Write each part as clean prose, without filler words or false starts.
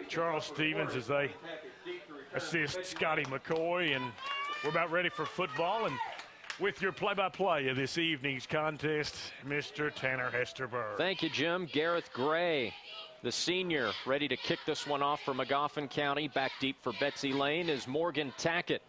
Charles Stevens as they assist Scotty McCoy, and we're about ready for football. And with your play-by-play of this evening's contest, Mr. Tanner Hesterberg. Thank you, Jim. Gareth Gray, the senior, ready to kick this one off for Magoffin County. Back deep for Betsy Layne is Morgan Tackett,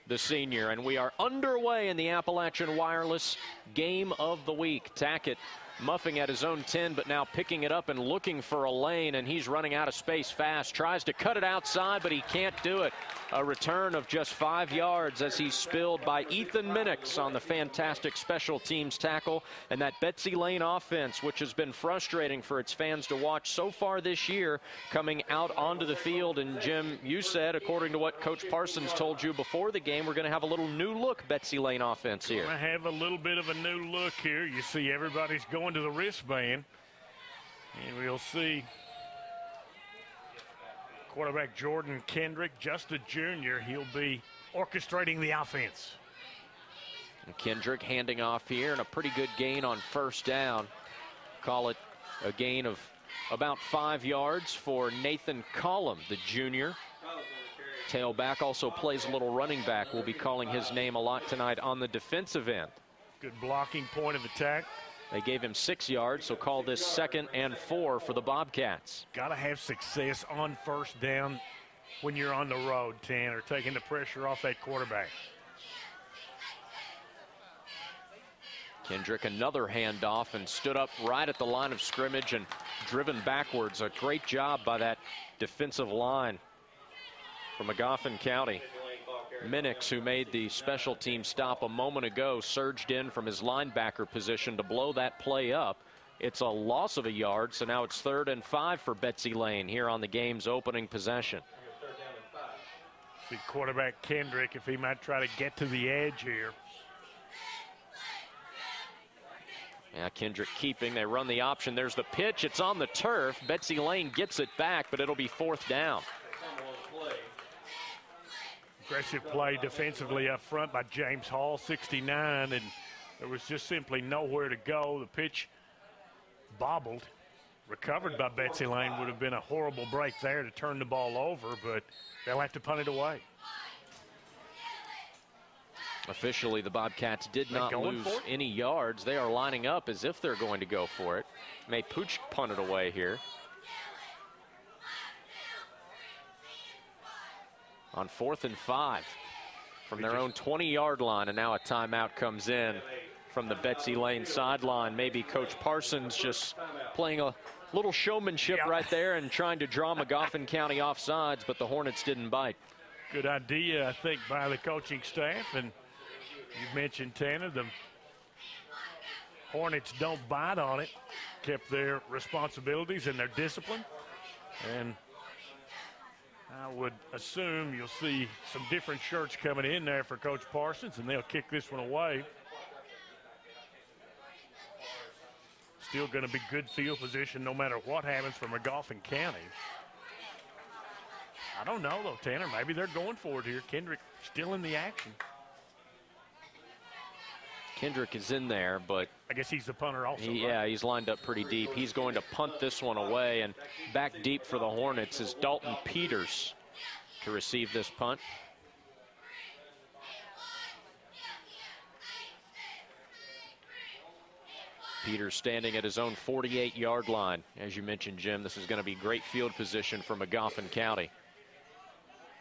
the senior. And we are underway in the Appalachian Wireless Game of the Week. Tackett muffing at his own 10, but now picking it up and looking for a lane, and he's running out of space fast. Tries to cut it outside, but he can't do it. A return of just 5 yards as he's spilled by Ethan Minix on the fantastic special teams tackle. And that Betsy Layne offense, which has been frustrating for its fans to watch so far this year, coming out onto the field. And Jim, you said, according to what Coach Parsons told you before the game, we're going to have a little new look Betsy Layne offense here. I have a little bit of a new look here. You see everybody's going to the wristband, and we'll see quarterback Jordan Kendrick, just a junior. He'll be orchestrating the offense. And Kendrick handing off here, and a pretty good gain on first down. Call it a gain of about 5 yards for Nathan Collum, the junior. Tailback also plays a little running back. We'll be calling his name a lot tonight on the defensive end. Good blocking point of attack. They gave him 6 yards, so call this 2nd and 4 for the Bobcats. Got to have success on first down when you're on the road, Tanner, taking the pressure off that quarterback. Kendrick, another handoff, and stood up right at the line of scrimmage and driven backwards. A great job by that defensive line from Magoffin County. Minix, who made the special team stop a moment ago, surged in from his linebacker position to blow that play up. It's a loss of a yard, so now it's 3rd and 5 for Betsy Layne here on the game's opening possession. See quarterback Kendrick, if he might try to get to the edge here. Yeah, Kendrick keeping. They run the option. There's the pitch. It's on the turf. Betsy Layne gets it back, but it'll be 4th down. Aggressive play defensively up front by James Hall, 69, and there was just simply nowhere to go. The pitch bobbled, recovered by Betsy Layne. Would have been a horrible break there to turn the ball over, but they'll have to punt it away. Officially, the Bobcats did not lose any yards. They are lining up as if they're going to go for it. May Pooch punt it away here. On 4th and 5 from their own 20-yard line, and now a timeout comes in from the Betsy Layne sideline. Maybe Coach Parsons just playing a little showmanship right there and trying to draw Magoffin County off sides, but the Hornets didn't bite. Good idea, I think, by the coaching staff. And you mentioned, Tanner, the Hornets don't bite on it, kept their responsibilities and their discipline. And I would assume you'll see some different shirts coming in there for Coach Parsons, and they'll kick this one away. Still going to be good field position no matter what happens for Magoffin County. I don't know, though, Tanner. Maybe they're going for it here. Kendrick still in the action. Kendrick is in there, but I guess he's the punter also. Yeah, he's lined up pretty deep. He's going to punt this one away, and back deep for the Hornets is Dalton Peters to receive this punt. Peters standing at his own 48-yard line. As you mentioned, Jim, this is going to be great field position for Magoffin County.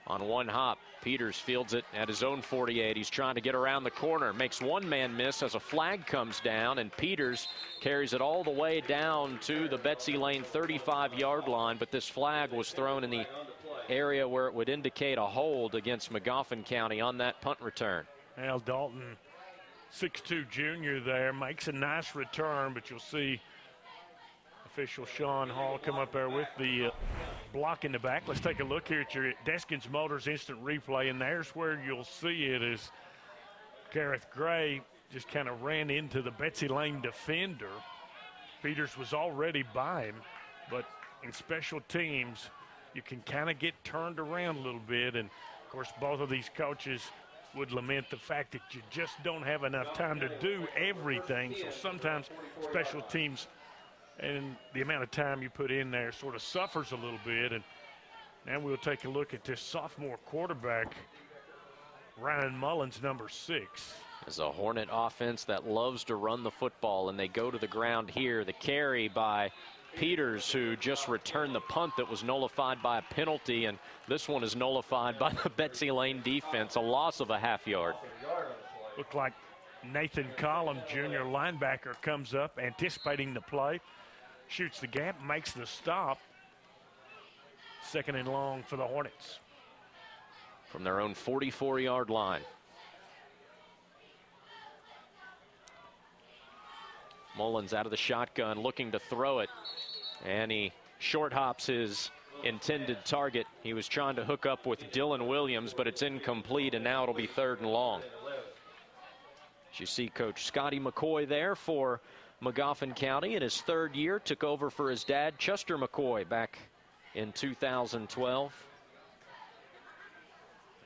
On one hop, Peters fields it at his own 48. He's trying to get around the corner. Makes one man miss as a flag comes down, and Peters carries it all the way down to the Betsy Layne 35-yard line. But this flag was thrown in the area where it would indicate a hold against Magoffin County on that punt return. Al Dalton, 6'2" junior there, makes a nice return, but you'll see official Sean Hall come up there with the block in the back. Let's take a look here at your Deskins Motors instant replay, and there's where you'll see it as Gareth Gray just kind of ran into the Betsy Layne defender. Peters was already by him, but in special teams, you can kind of get turned around a little bit, and of course both of these coaches would lament the fact that you just don't have enough time to do everything, so sometimes special teams and the amount of time you put in there sort of suffers a little bit. And And we'll take a look at this sophomore quarterback, Ryan Mullins, number 6. As a Hornet offense that loves to run the football, and they go to the ground here. The carry by Peters, who just returned the punt that was nullified by a penalty, and this one is nullified by the Betsy Layne defense, a loss of a half yard. Looked like Nathan Collum, junior linebacker, comes up anticipating the play, shoots the gap, makes the stop. 2nd and long for the Hornets. From their own 44-yard line. Mullins out of the shotgun, looking to throw it, and he short hops his intended target. He was trying to hook up with Dylan Williams, but it's incomplete, and now it'll be 3rd and long. As you see Coach Scotty McCoy there for Magoffin County in his 3rd year, took over for his dad, Chester McCoy, back in 2012.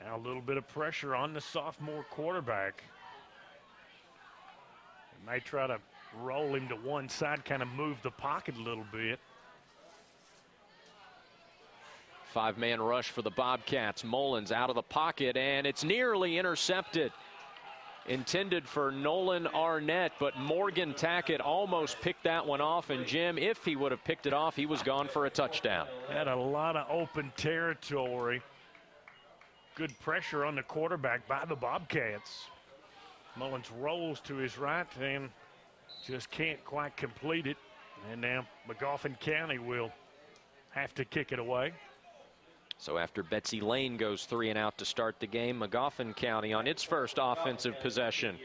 Now a little bit of pressure on the sophomore quarterback. They may try to roll him to one side, kind of move the pocket a little bit. 5-man rush for the Bobcats. Mullins out of the pocket, and it's nearly intercepted. Intended for Nolan Arnett, but Morgan Tackett almost picked that one off. And Jim, if he would have picked it off, he was gone for a touchdown. Had a lot of open territory. Good pressure on the quarterback by the Bobcats. Mullins rolls to his right and just can't quite complete it. And now Magoffin County will have to kick it away. So after Betsy Layne goes 3 and out to start the game, Magoffin County on its first offensive possession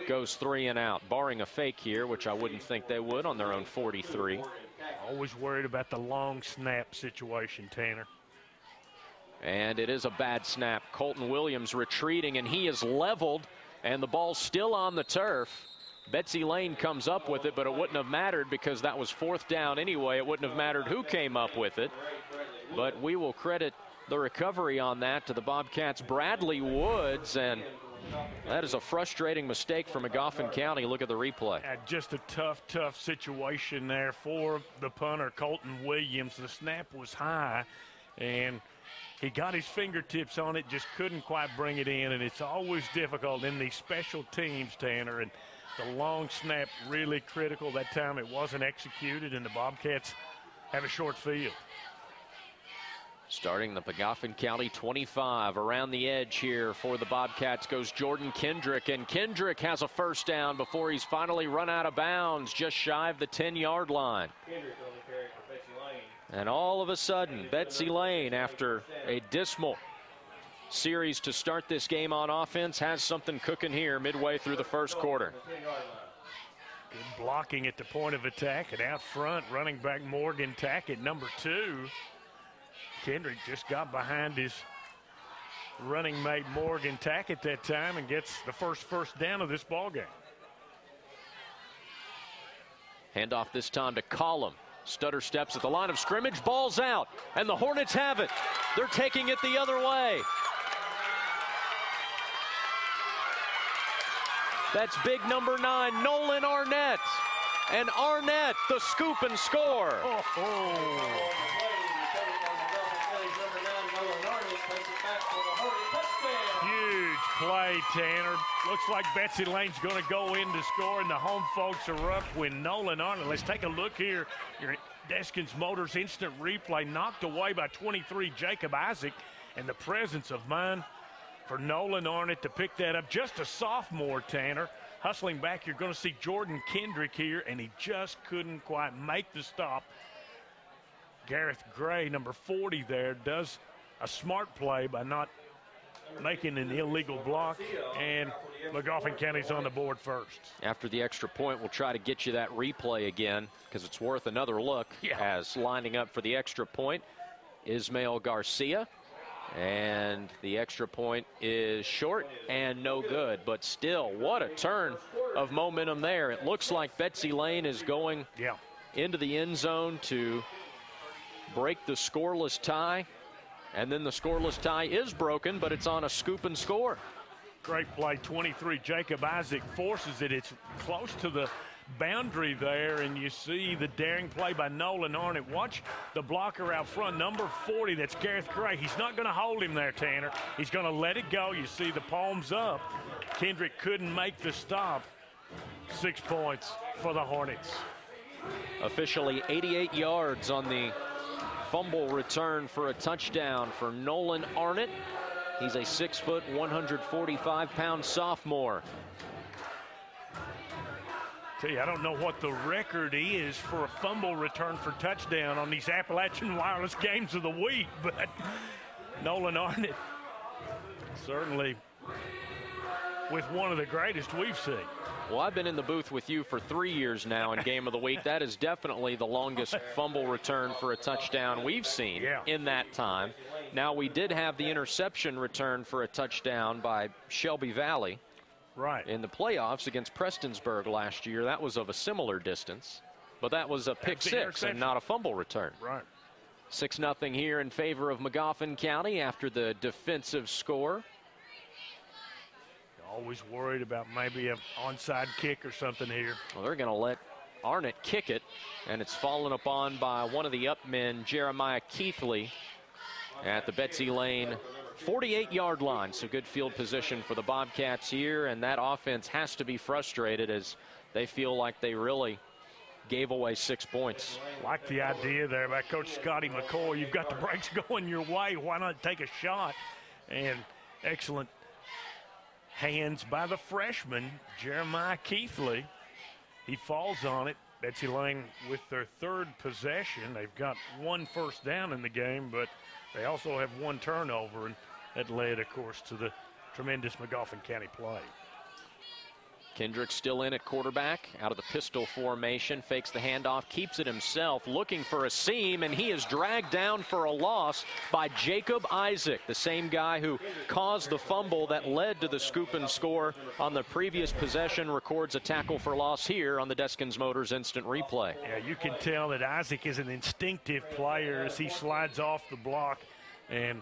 goes 3 and out, barring a fake here, which I wouldn't think they would on their own 43. Always worried about the long snap situation, Tanner. And it is a bad snap. Colton Williams retreating, and he is leveled, and the ball's still on the turf. Betsy Layne comes up with it, but it wouldn't have mattered because that was 4th down anyway. It wouldn't have mattered who came up with it. But we will credit the recovery on that to the Bobcats' Bradley Woods, and that is a frustrating mistake for Magoffin County. Look at the replay. Just a tough situation there for the punter, Colton Williams. The snap was high, and he got his fingertips on it, just couldn't quite bring it in, and it's always difficult in these special teams, Tanner, and the long snap really critical. That time it wasn't executed, and the Bobcats have a short field. Starting the Magoffin County 25, around the edge here for the Bobcats goes Jordan Kendrick, and Kendrick has a 1st down before he's finally run out of bounds just shy of the 10-yard line. And all of a sudden, Betsy Layne, after a dismal series to start this game on offense, has something cooking here midway through the 1st quarter. Good blocking at the point of attack, and out front, running back Morgan Tackett, number 2. Kendrick just got behind his running mate Morgan Tackett that time and gets the first down of this ball game. Handoff this time to Collum. Stutter steps at the line of scrimmage, ball's out, and the Hornets have it. They're taking it the other way. That's big number 9, Nolan Arnett. And Arnett, the scoop and score. Huge play, Tanner. Looks like Betsy Layne's going to go in to score, and the home folks are up when Nolan Arnett. Let's take a look here. Your Deskins Motors instant replay, knocked away by 23 Jacob Isaac, and the presence of mind for Nolan Arnett to pick that up. Just a sophomore, Tanner. Hustling back, you're going to see Jordan Kendrick here, and he just couldn't quite make the stop. Gareth Gray, number 40 there, does a smart play by not making an illegal block, and Magoffin County's on the board first. After the extra point, we'll try to get you that replay again because it's worth another look. As lining up for the extra point, Ismail Garcia. And the extra point is short and no good. But still, what a turn of momentum there. It looks like Betsy Layne is going into the end zone to break the scoreless tie. And then the scoreless tie is broken, but it's on a scoop and score. Great play, 23. Jacob Isaac forces it. It's close to the boundary there, and you see the daring play by Nolan Arnott. Watch the blocker out front, number 40, that's Gareth Gray. He's not going to hold him there, Tanner. He's going to let it go. You see the palms up. Kendrick couldn't make the stop. 6 points for the Hornets. Officially 88 yards on the fumble return for a touchdown for Nolan Arnott. He's a 6 foot, 145-pound sophomore. Tell you, I don't know what the record is for a fumble return for touchdown on these Appalachian Wireless Games of the Week, but Nolan Arnott certainly with one of the greatest we've seen. Well, I've been in the booth with you for 3 years now in Game of the Week. That is definitely the longest fumble return for a touchdown we've seen in that time. Now, we did have the interception return for a touchdown by Shelby Valley in the playoffs against Prestonsburg last year. That was of a similar distance, but that was a pick six and not a fumble return. 6-0 here in favor of Magoffin County after the defensive score. Always worried about maybe an onside kick or something here. Well, they're going to let Arnott kick it, and it's fallen upon by one of the up men, Jeremiah Keithley, at the Betsy Layne 48-yard line. So good field position for the Bobcats here, and that offense has to be frustrated as they feel like they really gave away 6 points. Like the idea there by Coach Scotty McCoy. You've got the brakes going your way. Why not take a shot? And excellent hands by the freshman, Jeremiah Keithley. He falls on it. Betsy Layne with their third possession. They've got 1 first down in the game, but they also have 1 turnover, and that led, of course, to the tremendous Magoffin County play. Kendrick still in at quarterback, out of the pistol formation, fakes the handoff, keeps it himself, looking for a seam, and he is dragged down for a loss by Jacob Isaac, the same guy who caused the fumble that led to the scoop and score on the previous possession. Records a tackle for loss here on the Deskins Motors instant replay. Yeah, you can tell that Isaac is an instinctive player as he slides off the block, and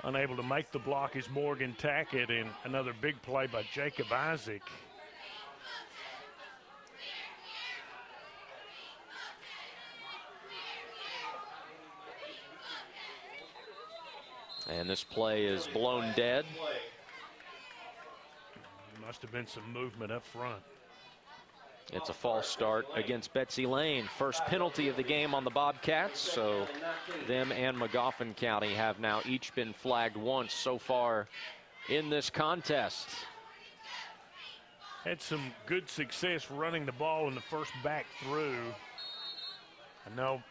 unable to make the block is Morgan Tackett, and another big play by Jacob Isaac. And this play is blown dead. Must have been some movement up front. It's a false start against Betsy Layne. First penalty of the game on the Bobcats. So them and Magoffin County have now each been flagged once so far in this contest. Had some good success running the ball in the first back through. I know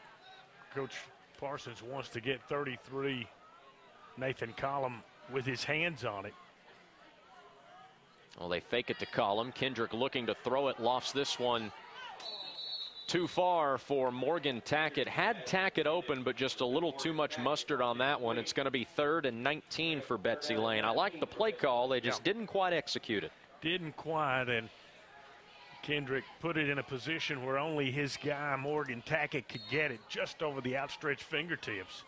Coach Parsons wants to get 33 Nathan Collum with his hands on it. Well, they fake it to Collum. Kendrick looking to throw it, lofts this one too far for Morgan Tackett. Had Tackett open, but just a little too much mustard on that one. It's going to be 3rd and 19 for Betsy Layne. I like the play call. They just didn't quite execute it. Didn't quite, and Kendrick put it in a position where only his guy, Morgan Tackett, could get it just over the outstretched fingertips.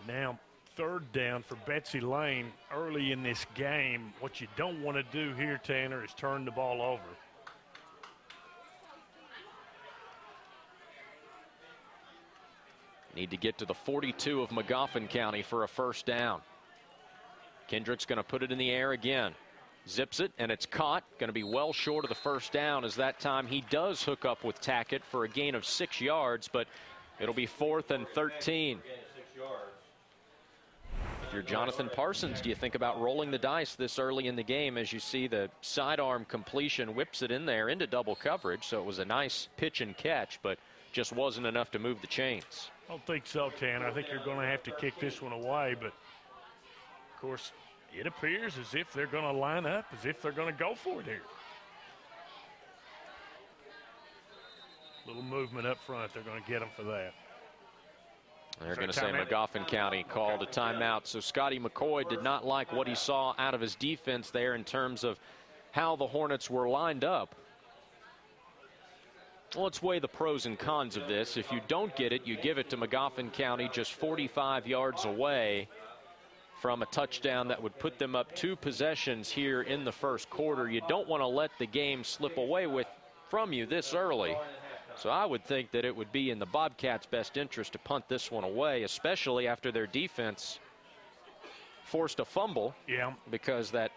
Now 3rd down for Betsy Layne early in this game. What you don't want to do here, Tanner, is turn the ball over. Need to get to the 42 of Magoffin County for a first down. Kendrick's going to put it in the air again. Zips it, and it's caught. Going to be well short of the first down, as that time he does hook up with Tackett for a gain of 6 yards, but it'll be 4th and 13. If you're Jonathan Parsons, do you think about rolling the dice this early in the game as you see the sidearm completion whips it in there into double coverage? So it was a nice pitch and catch, but just wasn't enough to move the chains. I don't think so, Tanner. I think you're going to have to kick this one away, but of course it appears as if they're going to line up, as if they're going to go for it here. Little movement up front. They're going to get them for that. They're going to say Magoffin County called a timeout. So Scotty McCoy did not like what he saw out of his defense there in terms of how the Hornets were lined up. Well, let's weigh the pros and cons of this. If you don't get it, you give it to Magoffin County just 45 yards away from a touchdown that would put them up 2 possessions here in the first quarter. You don't want to let the game slip away from you this early. So I would think that it would be in the Bobcats' best interest to punt this one away, especially after their defense forced a fumble. Yeah. Because that.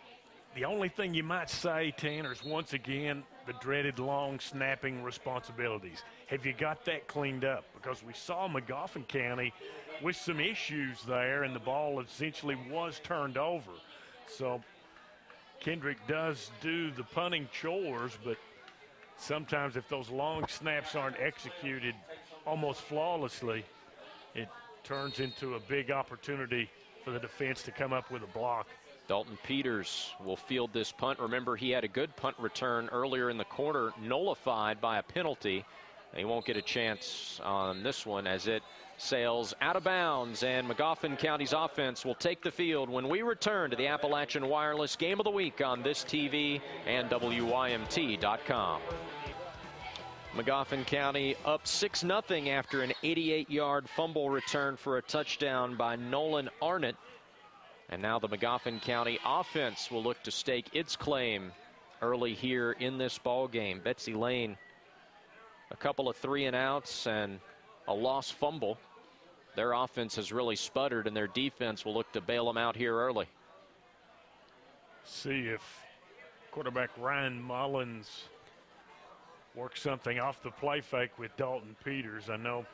The only thing you might say, Tanner, is once again the dreaded long snapping responsibilities. Have you got that cleaned up? Because we saw Magoffin County with some issues there, and the ball essentially was turned over. So Kendrick does do the punting chores, but sometimes if those long snaps aren't executed almost flawlessly, it turns into a big opportunity for the defense to come up with a block. Dalton Peters will field this punt. Remember, he had a good punt return earlier in the quarter, nullified by a penalty. He won't get a chance on this one as it sails out of bounds, and Magoffin County's offense will take the field when we return to the Appalachian Wireless Game of the Week on this TV and WYMT.com. Magoffin County up 6-0 after an 88-yard fumble return for a touchdown by Nolan Arnott. And now the Magoffin County offense will look to stake its claim early here in this ball game. Betsy Layne, a couple of 3-and-outs and a lost fumble. Their offense has really sputtered, and their defense will look to bail them out here early. See if quarterback Ryan Mullins works something off the play fake with Dalton Peters. I know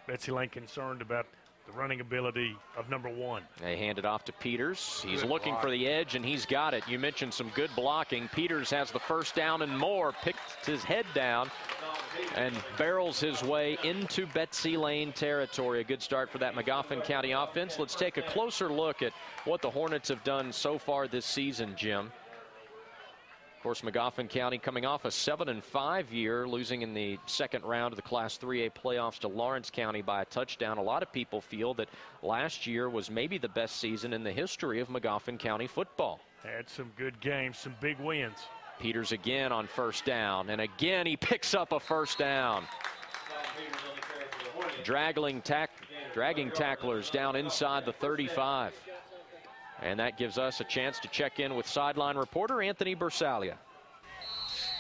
Betsy Layne concerned about the running ability of number 1. They hand it off to Peters. He's Good looking block for the edge, and he's got it. You mentioned some good blocking. Peters has the first down and more, picks his head down and barrels his way into Betsy Layne territory. A good start for that Magoffin County offense. Let's take a closer look at what the Hornets have done so far this season, Jim. Of course, Magoffin County coming off a 7-5 year, losing in the second round of the Class 3A playoffs to Lawrence County by a touchdown. A lot of people feel that last year was maybe the best season in the history of Magoffin County football. Had some good games, some big wins. Peters again on first down, and again he picks up a first down. Dragging tacklers down inside the 35. And that gives us a chance to check in with sideline reporter Anthony Bersalia.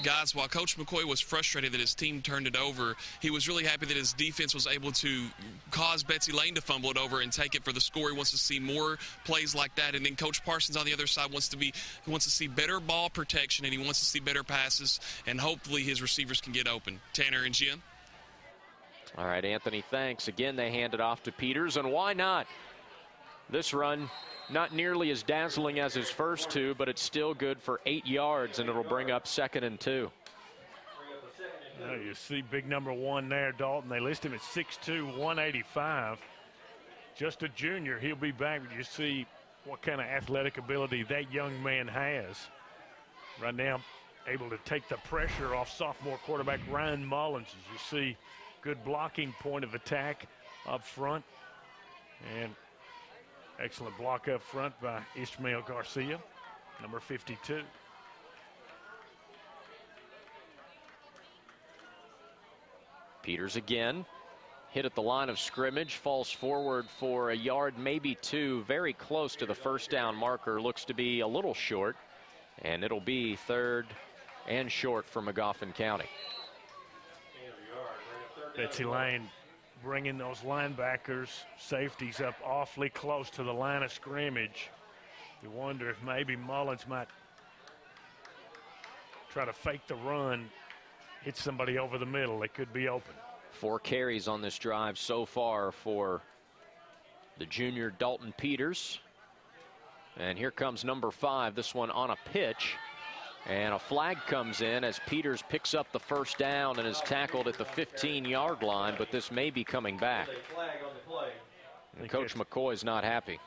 Guys, while Coach McCoy was frustrated that his team turned it over, he was really happy that his defense was able to cause Betsy Layne to fumble it over and take it for the score. He wants to see more plays like that. And then Coach Parsons on the other side wants to see better ball protection, and he wants to see better passes, and hopefully his receivers can get open. Tanner and Jim. All right, Anthony, thanks. Again, they hand it off to Peters, and why not? This run not nearly as dazzling as his first 2, but it's still good for 8 yards, and it'll bring up 2nd and 2. You see big number 1 there, Dalton. They list him at 6'2", 185. Just a junior. He'll be back, but you see what kind of athletic ability that young man has. Right now, able to take the pressure off sophomore quarterback Ryan Mullins. As you see, good blocking point of attack up front. And excellent block up front by Ishmael Garcia, number 52. Peters again, hit at the line of scrimmage, falls forward for a yard, maybe 2, very close to the first down marker. Looks to be a little short, and it'll be 3rd and short for Magoffin County. Betsy Layne bringing those linebackers, safeties up awfully close to the line of scrimmage. You wonder if maybe Mullins might try to fake the run, hit somebody over the middle. They could be open. 4 carries on this drive so far for the junior Dalton Peters. And here comes number 5, this one on a pitch. And a flag comes in as Peters picks up the first down and is tackled at the 15-yard line, but this may be coming back. And Coach McCoy's not happy.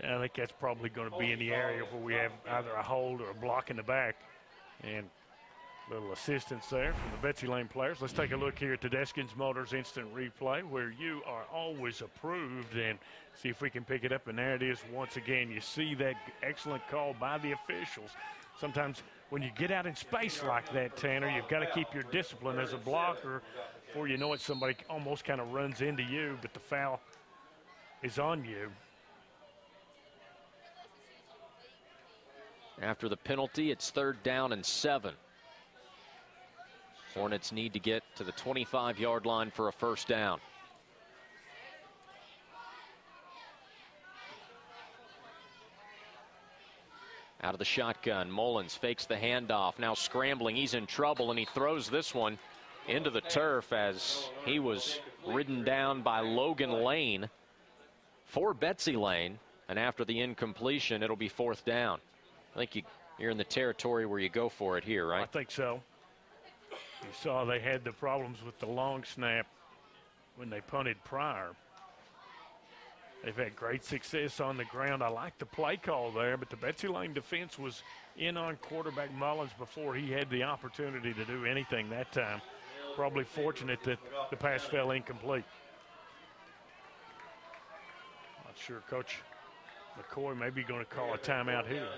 Yeah, I think that's probably going to be in the area where we have either a hold or a block in the back. And a little assistance there from the Betsy Layne players. Let's take a look here at Tedeschi's Motors Instant Replay, where you are always approved, and see if we can pick it up. And there it is once again. You see that excellent call by the officials. Sometimes when you get out in space like that, Tanner, you've got to keep your discipline as a blocker. Before you know it, somebody almost kind of runs into you, but the foul is on you. After the penalty, it's 3rd down and 7. Hornets need to get to the 25-yard line for a first down. Out of the shotgun, Mullins fakes the handoff, now scrambling, he's in trouble, and he throws this one into the turf as he was ridden down by Logan Layne for Betsy Layne, and after the incompletion, it'll be 4th down. I think you're in the territory where you go for it here, right? I think so. You saw they had the problems with the long snap when they punted prior. They've had great success on the ground. I like the play call there, but the Betsy Layne defense was in on quarterback Mullins before he had the opportunity to do anything that time. Probably fortunate that the pass fell incomplete. Not sure Coach McCoy may be going to call a timeout here.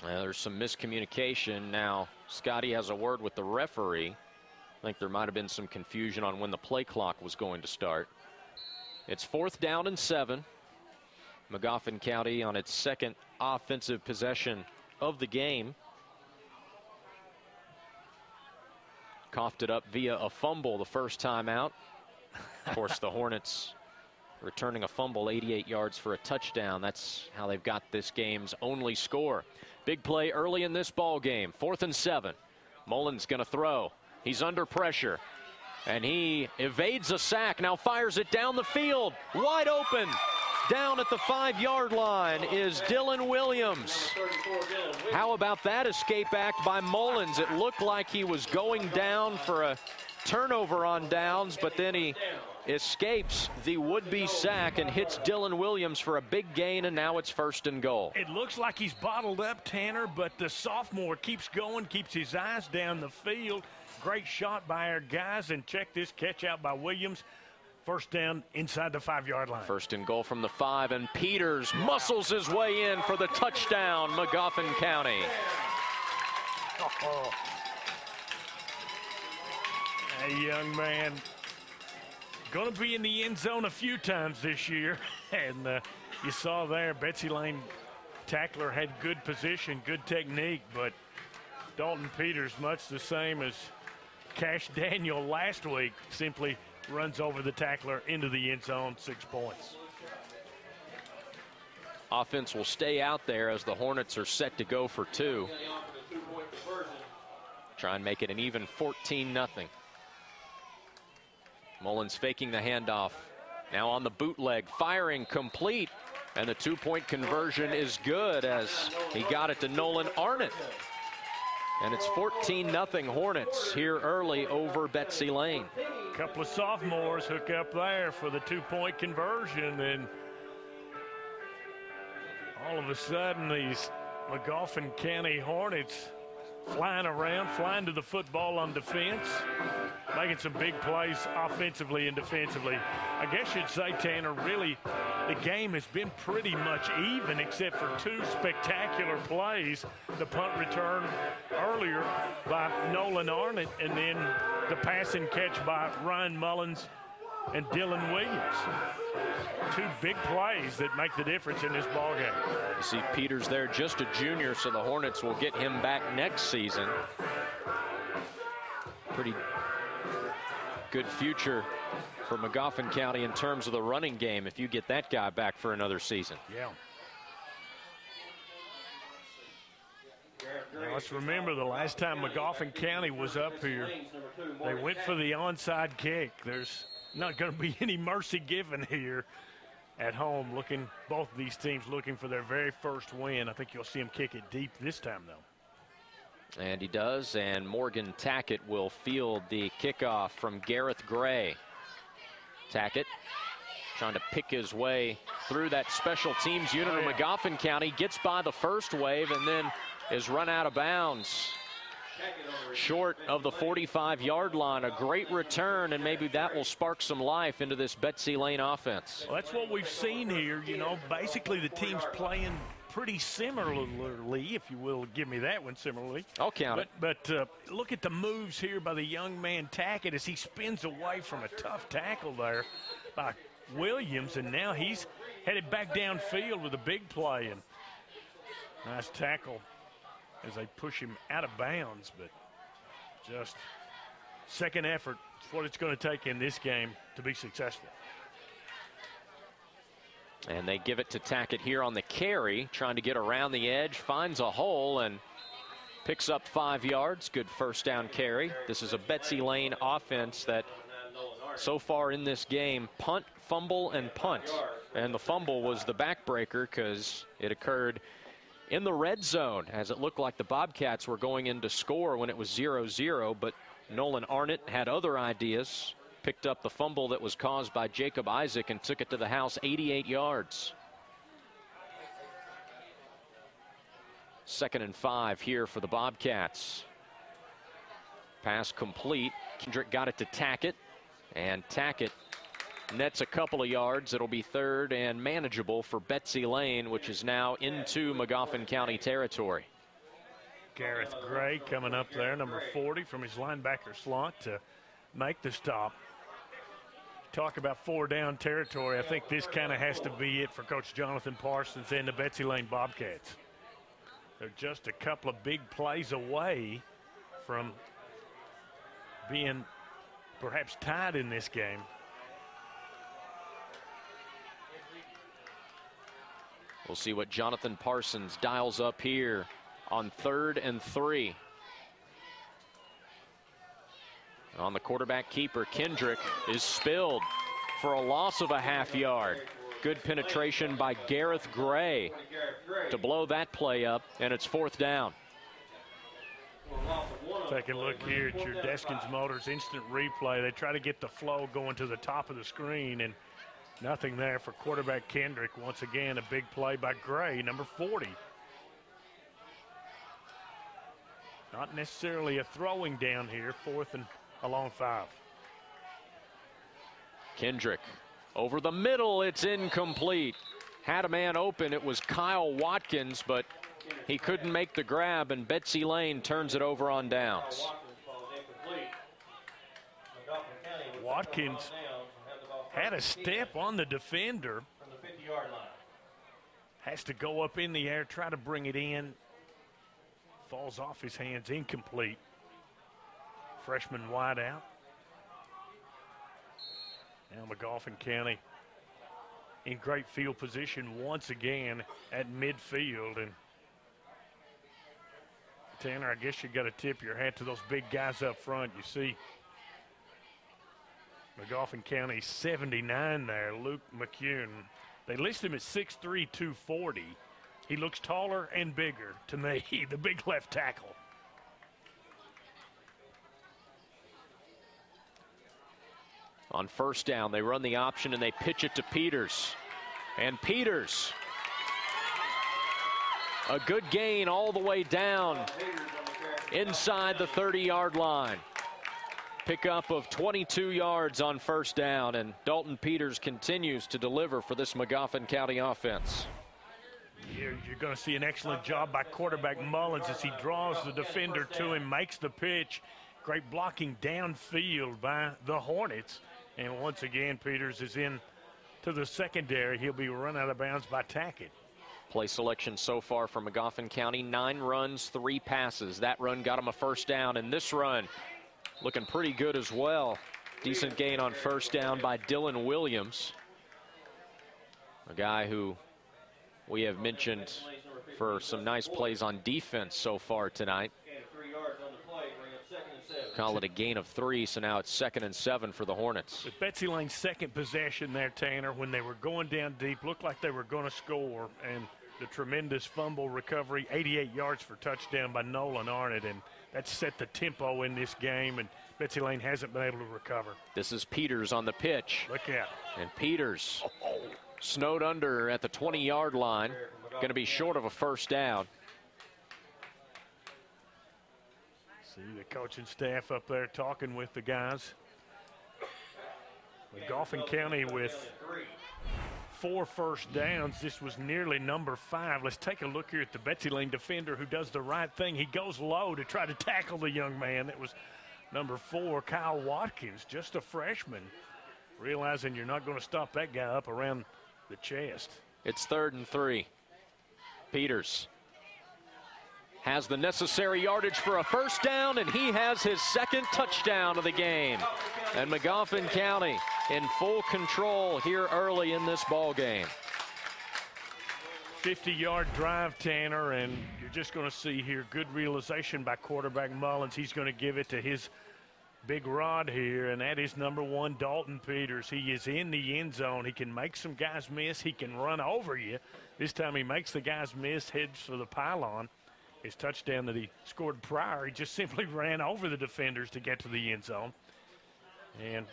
There's some miscommunication. Now, Scotty has a word with the referee. I think there might have been some confusion on when the play clock was going to start. It's 4th down and 7. Magoffin County on its 2nd offensive possession of the game. Coughed it up via a fumble the first time out. Of course, the Hornets returning a fumble, 88 yards for a touchdown. That's how they've got this game's only score. Big play early in this ball game. 4th and 7. Mullins going to throw. He's under pressure. And he evades a sack, now fires it down the field. Wide open. Down at the 5-yard line is Dylan Williams. How about that escape act by Mullins? It looked like he was going down for a turnover on downs, but then he escapes the would-be sack and hits Dylan Williams for a big gain, and now it's 1st and goal. It looks like he's bottled up, Tanner, but the sophomore keeps going, keeps his eyes down the field. Great shot by our guys, and check this catch out by Williams. 1st down inside the 5-yard line. 1st and goal from the 5, and Peters muscles his way in for the touchdown, Magoffin County. Oh. A young man going to be in the end zone a few times this year, and you saw there Betsy Layne tackler had good position, good technique, but Dalton Peters, much the same as Cash Daniel last week, simply runs over the tackler into the end zone, 6 points. Offense will stay out there as the Hornets are set to go for 2. Try and make it an even 14-0. Mullins faking the handoff. Now on the bootleg, firing complete. And the 2-point conversion is good as he got it to Nolan Arnott. And it's 14-0 Hornets here early over Betsy Layne. A couple of sophomores hook up there for the 2-point conversion, and all of a sudden these Magoffin County Hornets flying around, flying to the football on defense, making some big plays offensively and defensively. I guess you'd say, Tanner, really the game has been pretty much even except for 2 spectacular plays. The punt return earlier by Nolan Arnott, and then the pass and catch by Ryan Mullins and Dylan Williams. 2 big plays that make the difference in this ball game. You see Peters there, just a junior, so the Hornets will get him back next season. Pretty good future for Magoffin County in terms of the running game if you get that guy back for another season. Yeah. Now let's remember the last time Magoffin County was up here, they went for the onside kick. There's not going to be any mercy given here at home. Both of these teams looking for their very first win. I think you'll see them kick it deep this time, though. And he does, and Morgan Tackett will field the kickoff from Gareth Gray. Tackett trying to pick his way through that special teams unit of Magoffin County, gets by the first wave and then is run out of bounds short of the 45-yard line. A great return, and maybe that will spark some life into this Betsy Layne offense. Well, that's what we've seen here. You know, basically the team's playing pretty similarly, if you will give me that one, similarly. I'll count it. But look at the moves here by the young man Tackett as he spins away from a tough tackle there by Williams, and now he's headed back downfield with a big play. And Nice tackle as they push him out of bounds, but just second effort is what it's going to take in this game to be successful. And they give it to Tackett here on the carry, trying to get around the edge, finds a hole and picks up 5 yards. Good first down carry. This is a Betsy Layne offense that so far in this game, punt, fumble, and punt. And the fumble was the backbreaker because it occurred in the red zone as it looked like the Bobcats were going in to score when it was 0-0, but Nolan Arnott had other ideas, picked up the fumble that was caused by Jacob Isaac and took it to the house, 88 yards. 2nd and 5 here for the Bobcats. Pass complete. Kendrick got it to Tackett, and Tackett nets a couple of yards. It'll be 3rd and manageable for Betsy Layne, which is now into Magoffin County territory. Gareth Gray coming up there, number 40, from his linebacker slot to make the stop. Talk about 4-down territory. I think this kind of has to be it for Coach Jonathan Parsons and the Betsy Layne Bobcats. They're just a couple of big plays away from being perhaps tied in this game. We'll see what Jonathan Parsons dials up here on 3rd and 3. On the quarterback keeper, Kendrick is spilled for a loss of a half yard. Good penetration by Gareth Gray to blow that play up, and it's 4th down. Take a look here at your Deskins Motors instant replay. They try to get the flow going to the top of the screen, and nothing there for quarterback Kendrick. Once again, a big play by Gray, number 40. Not necessarily a throwing down here, 4th and a long 5. Kendrick over the middle, it's incomplete. Had a man open, it was Kyle Watkins, but he couldn't make the grab, and Betsy Layne turns it over on downs. Watkins had a step on the defender. Has to go up in the air, try to bring it in. Falls off his hands, incomplete. Freshman wide out. Now Magoffin County in great field position once again at midfield. And Tanner, I guess you got to tip your hat to those big guys up front. You see Magoffin County 79 there, Luke McCune. They list him at 6'3", 240. He looks taller and bigger to me, the big left tackle. On 1st down, they run the option and they pitch it to Peters. And Peters, a good gain all the way down inside the 30-yard line. Pickup of 22 yards on 1st down, and Dalton Peters continues to deliver for this Magoffin County offense. You're going to see an excellent job by quarterback Mullins as he draws the defender to him, makes the pitch. Great blocking downfield by the Hornets. And once again, Peters is in to the secondary. He'll be run out of bounds by Tackett. Play selection so far for Magoffin County, 9 runs, 3 passes. That run got him a 1st down, and this run looking pretty good as well. Decent gain on 1st down by Dylan Williams, a guy who we have mentioned for some nice plays on defense so far tonight. Call it a gain of 3, so now it's 2nd and 7 for the Hornets. With Betsy Layne's second possession there, Tanner, when they were going down deep, looked like they were going to score, and the tremendous fumble recovery, 88 yards for touchdown by Nolan Arnott, and that set the tempo in this game, and Betsy Layne hasn't been able to recover. This is Peters on the pitch. Look out. And Peters snowed under at the 20-yard line. Going to be short of a 1st down. See the coaching staff up there talking with the guys. Magoffin County with 4 first downs. This was nearly number 5. Let's take a look here at the Betsy Layne defender who does the right thing. He goes low to try to tackle the young man. It was number 4, Kyle Watkins, just a freshman, realizing you're not going to stop that guy up around the chest. It's 3rd and 3. Peters has the necessary yardage for a first down, and he has his second touchdown of the game. And Magoffin County in full control here early in this ball game. 50-yard drive, Tanner, and you're just going to see here good realization by quarterback Mullins. He's going to give it to his big rod here, and that is number 1, Dalton Peters. He is in the end zone. He can make some guys miss. He can run over you. This time he makes the guys miss, heads for the pylon. His touchdown that he scored prior, he just simply ran over the defenders to get to the end zone. And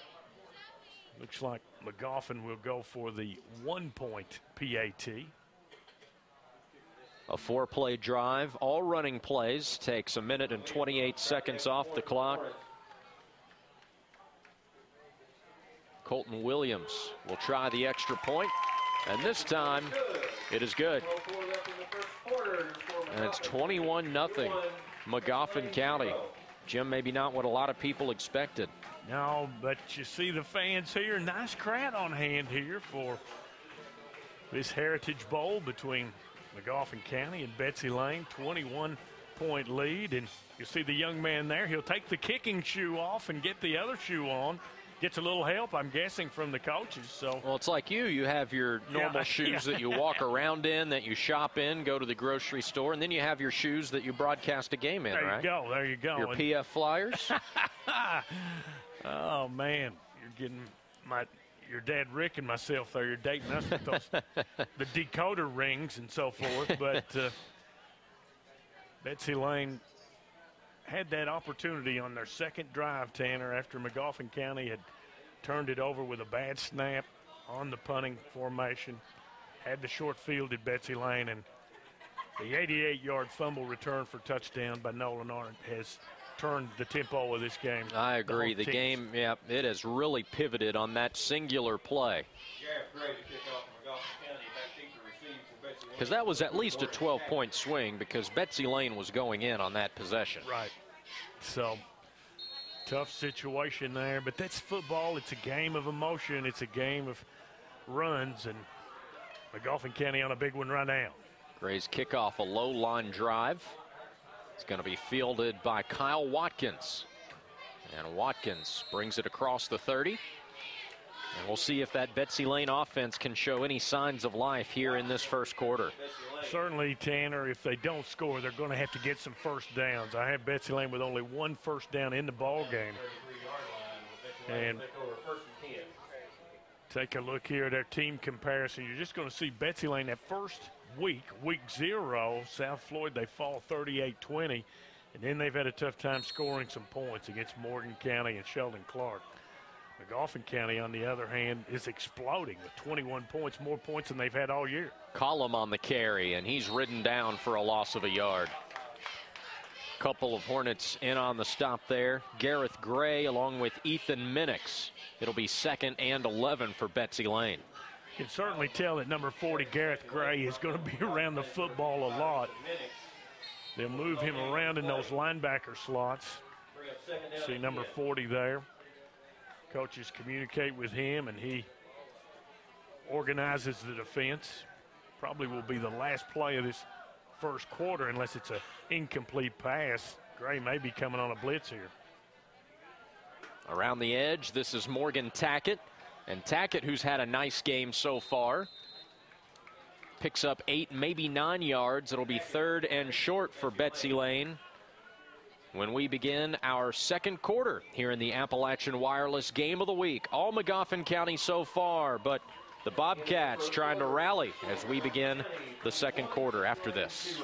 looks like Magoffin will go for the 1-point PAT. A 4-play drive, all running plays, takes a minute and 28 seconds off the clock. Colton Williams will try the extra point, and this time it is good. And it's 21-0 Magoffin County. Jim, maybe not what a lot of people expected. No, but you see the fans here. Nice crowd on hand here for this Heritage Bowl between Magoffin County and Betsy Layne. 21-point lead, and you see the young man there. He'll take the kicking shoe off and get the other shoe on. Gets a little help, I'm guessing, from the coaches. So, well, it's like you have your normal shoes that you walk around in, that you shop in, go to the grocery store, and then you have your shoes that you broadcast a game in, right? There you go. Your PF Flyers. Oh man, you're getting your dad Rick and myself there. You're dating us with those the decoder rings and so forth. But Betsy Layne had that opportunity on their second drive, Tanner, after Magoffin County had turned it over with a bad snap on the punting formation. Had the short fielded Betsy Layne, and the 88-yard fumble return for touchdown by Nolan Arndt has turned the tempo of this game. I agree. The game, yeah, it has really pivoted on that singular play. Because that was at least a 12-point swing, because Betsy Layne was going in on that possession. Right. So, tough situation there. But that's football. It's a game of emotion. It's a game of runs. And Magoffin County on a big one right now. Gray's kickoff, a low line drive. It's going to be fielded by Kyle Watkins. And Watkins brings it across the 30. And we'll see if that Betsy Layne offense can show any signs of life here in this first quarter. Certainly, Tanner, if they don't score, they're going to have to get some first downs. I have Betsy Layne with only 1 first down in the ball game. And take a look here at our team comparison. You're just going to see Betsy Layne that first week 0, South Floyd, they fall 38-20. And then they've had a tough time scoring some points against Morgan County and Sheldon Clark. Magoffin County, on the other hand, is exploding with 21 points, more points than they've had all year. Collum on the carry, and he's ridden down for a loss of a yard. Couple of Hornets in on the stop there. Gareth Gray along with Ethan Minix. It'll be 2nd and 11 for Betsy Layne. You can certainly tell that number 40, Gareth Gray, is going to be around the football a lot. They'll move him around in those linebacker slots. See number 40 there. Coaches communicate with him, and he organizes the defense. Probably will be the last play of this first quarter unless it's an incomplete pass. Gray may be coming on a blitz here. Around the edge, this is Morgan Tackett. And Tackett, who's had a nice game so far, picks up 8, maybe 9 yards. It'll be 3rd and short for Betsy Layne when we begin our second quarter here in the Appalachian Wireless Game of the Week. All Magoffin County so far, but the Bobcats trying to rally as we begin the second quarter after this.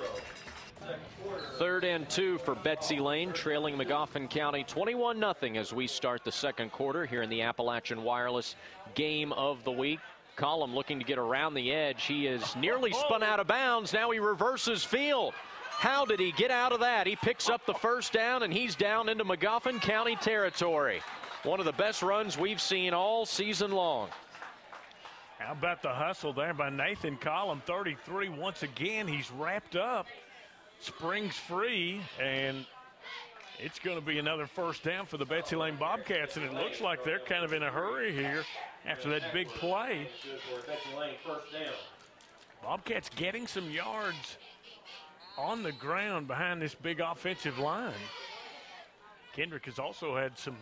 3rd and 2 for Betsy Layne, trailing Magoffin County 21-0 as we start the second quarter here in the Appalachian Wireless Game of the Week. Collum looking to get around the edge. He is nearly spun out of bounds. Now he reverses field. How did he get out of that? He picks up the first down, and he's down into Magoffin County territory. One of the best runs we've seen all season long. How about the hustle there by Nathan Collum? 33 once again. He's wrapped up, springs free, and it's going to be another first down for the Betsy Layne Bobcats, and it looks like they're kind of in a hurry here after that big play. Bobcats getting some yards on the ground behind this big offensive line. Kendrick has also had some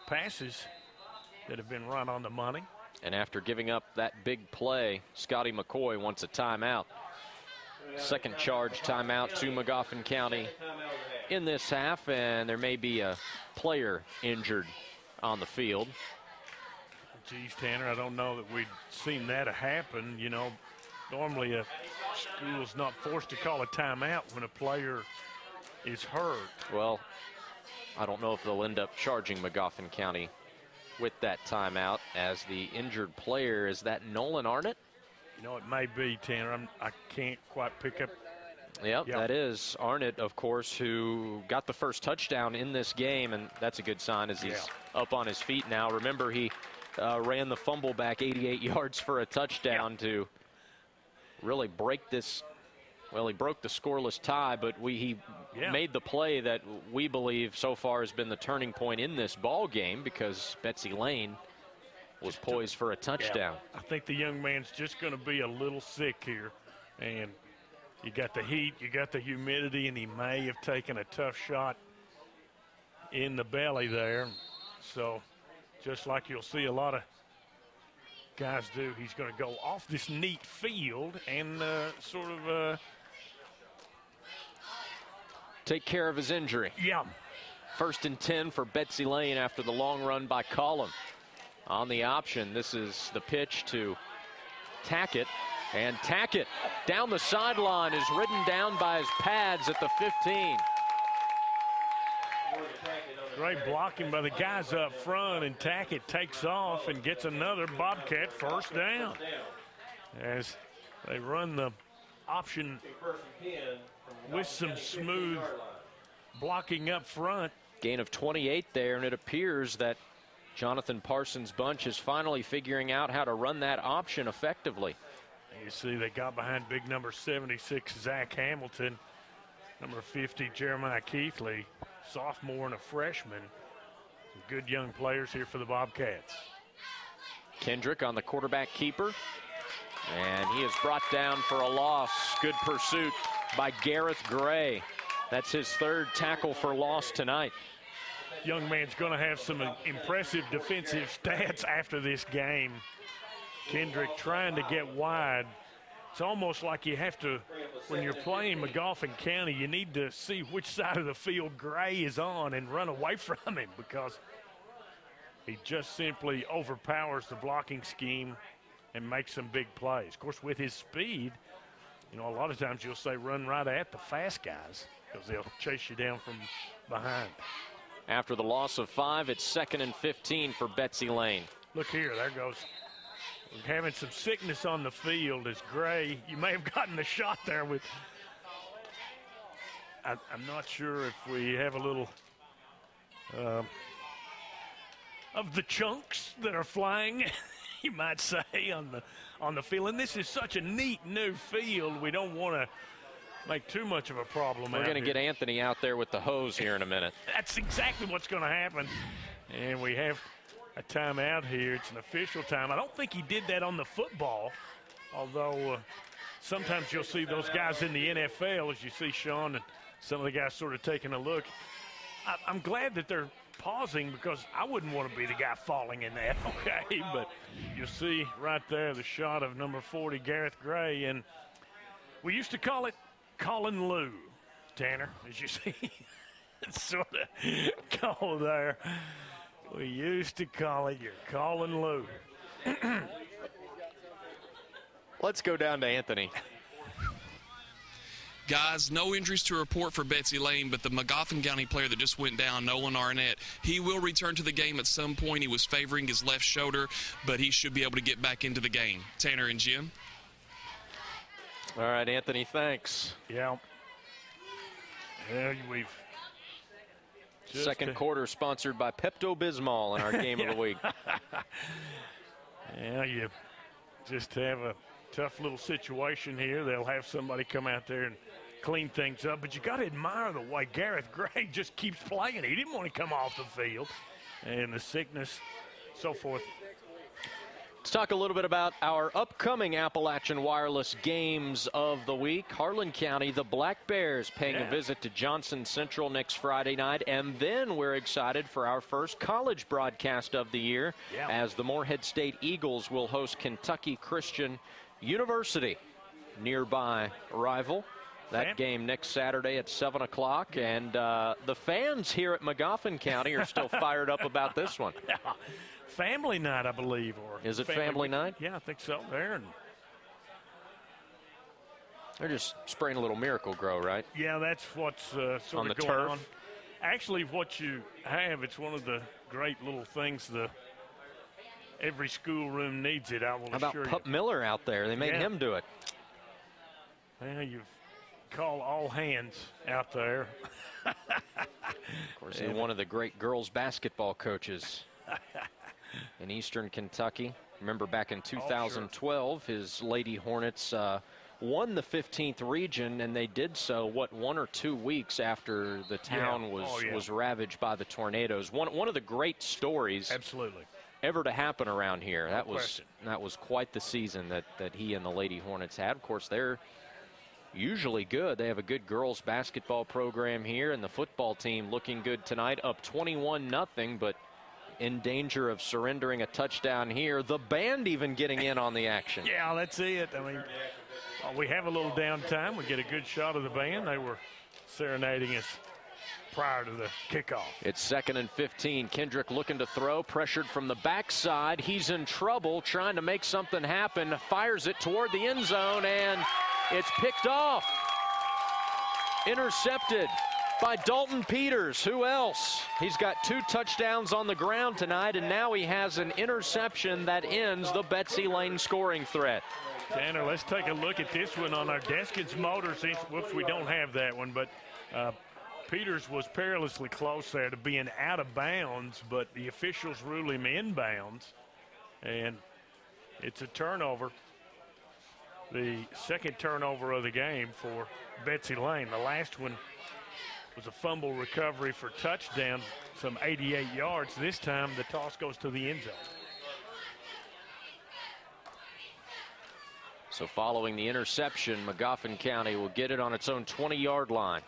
passes that have been right on the money. And after giving up that big play, Scotty McCoy wants a timeout. Second charge timeout to Magoffin County in this half, and there may be a player injured on the field. Geez, Tanner, I don't know that we'd seen that happen. You know, normally a school's not forced to call a timeout when a player is hurt. Well, I don't know if they'll end up charging Magoffin County with that timeout as the injured player. Is that Nolan Arnott? You know, it may be, Tanner. I can't quite pick up. Yep, that is Arnott, of course, who got the first touchdown in this game, and that's a good sign as he's up on his feet now. Remember, he ran the fumble back 88 yards for a touchdown to really break this. Well, he broke the scoreless tie, but he made the play that we believe so far has been the turning point in this ball game, because Betsy Layne was poised for a touchdown. I think the young man's just going to be a little sick here, and you got the heat, you got the humidity, and he may have taken a tough shot in the belly there. So just like you'll see a lot of guys do, he's going to go off this neat field and sort of take care of his injury. Yeah. 1st and 10 for Betsy Layne after the long run by Collin. On the option, this is the pitch to Tackett, and Tackett down the sideline is ridden down by his pads at the 15. Great blocking by the guys up front, and Tackett takes off and gets another Bobcat first down as they run the option with some smooth blocking up front. Gain of 28 there, and it appears that Jonathan Parsons' bunch is finally figuring out how to run that option effectively. You see they got behind big number 76, Zach Hamilton, number 50, Jeremiah Keithley, sophomore and a freshman. Some good young players here for the Bobcats. Kendrick on the quarterback keeper, and he is brought down for a loss. Good pursuit by Gareth Gray. That's his 3rd tackle for loss tonight. Young man's going to have some impressive defensive stats after this game. Kendrick trying to get wide. It's almost like you have to, when you're playing Magoffin County, you need to see which side of the field Gray is on and run away from him, because he just simply overpowers the blocking scheme and makes some big plays. Of course, with his speed, you know, a lot of times you'll say run right at the fast guys because they'll chase you down from behind. After the loss of 5, it's 2nd and 15 for Betsy Layne. Look here, there goes. We're having some sickness on the field as Gray, you may have gotten the shot there with, I'm not sure if we have a little of the chunks that are flying, you might say, on the field. And this is such a neat new field, we don't want to make too much of a problem. We're going to get Anthony out there with the hose here in a minute. That's exactly what's going to happen. And we have a timeout here. It's an official time. I don't think he did that on the football, although sometimes you'll see those guys in the NFL, as you see Sean and some of the guys sort of taking a look. I'm glad that they're pausing, because I wouldn't want to be the guy falling in that, okay? But you'll see right there the shot of number 40, Gareth Gray, and we used to call it Colin Lou, Tanner, as you see. It's sort of call there. We used to call it your Colin Lou. Let's go down to Anthony. Guys, no injuries to report for Betsy Layne, but the Magoffin County player that just went down, Nolan Arnett, he will return to the game at some point. He was favoring his left shoulder, but he should be able to get back into the game. Tanner and Jim. All right, Anthony, thanks. Yeah. Yeah, we've second quarter sponsored by Pepto-Bismol in our game of the week. Yeah, you just have a tough little situation here. They'll have somebody come out there and clean things up, but you got to admire the way Gareth Gray just keeps playing. He didn't want to come off the field, and the sickness, so forth. Let's talk a little bit about our upcoming Appalachian Wireless games of the week. Harlan County, the Black Bears paying a visit to Johnson Central next Friday night. And then we're excited for our first college broadcast of the year as the Morehead State Eagles will host Kentucky Christian University, nearby rival. That game next Saturday at 7 o'clock. And the fans here at Magoffin County are still fired up about this one. Family night, I believe. Or is it family night? Yeah, I think so. They're just spraying a little Miracle Grow, right? Yeah, that's what's sort on the of going turf. on. Actually, what you have, it's one of the great little things every schoolroom needs it, I will assure you. How about Pup Miller out there? They made him do it. Well, you've called all hands out there. Of course, he's one of the great girls basketball coaches in Eastern Kentucky. Remember back in 2012, his Lady Hornets won the 15th region, and they did so, 1 or 2 weeks after the town was ravaged by the tornadoes. One of the great stories ever to happen around here. That was quite the season that he and the Lady Hornets had. Of course, they're usually good. They have a good girls basketball program here, and the football team looking good tonight, up 21-0, but in danger of surrendering a touchdown here. The band even getting in on the action. Yeah, that's it. I mean, we have a little downtime. We get a good shot of the band. They were serenading us prior to the kickoff. It's 2nd and 15. Kendrick looking to throw, pressured from the backside. He's in trouble, trying to make something happen. Fires it toward the end zone, and it's picked off. Intercepted by Dalton Peters. Who else? He's got 2 touchdowns on the ground tonight, and now he has an interception that ends the Betsy Layne scoring threat. Tanner, let's take a look at this one on our Deskins motor. Whoops, we don't have that one, but Peters was perilously close there to being out of bounds, but the officials rule him inbounds, and it's a turnover. The second turnover of the game for Betsy Layne. The last one was a fumble recovery for touchdown, some 88 yards. This time the toss goes to the end zone. So following the interception, Magoffin County will get it on its own 20-yard line.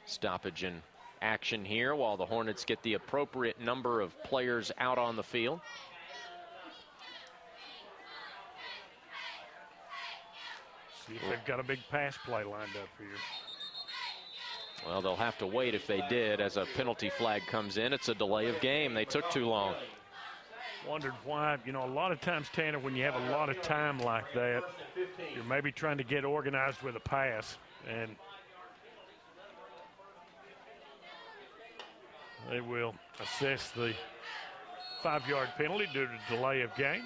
Stoppage in action here while the Hornets get the appropriate number of players out on the field. See if they've got a big pass play lined up here. Well, they'll have to wait if they did as a penalty flag comes in. It's a delay of game. They took too long. Wondered why, a lot of times, Tanner, when you have a lot of time like that, you're maybe trying to get organized with a pass, and they will assess the 5-yard penalty due to delay of game.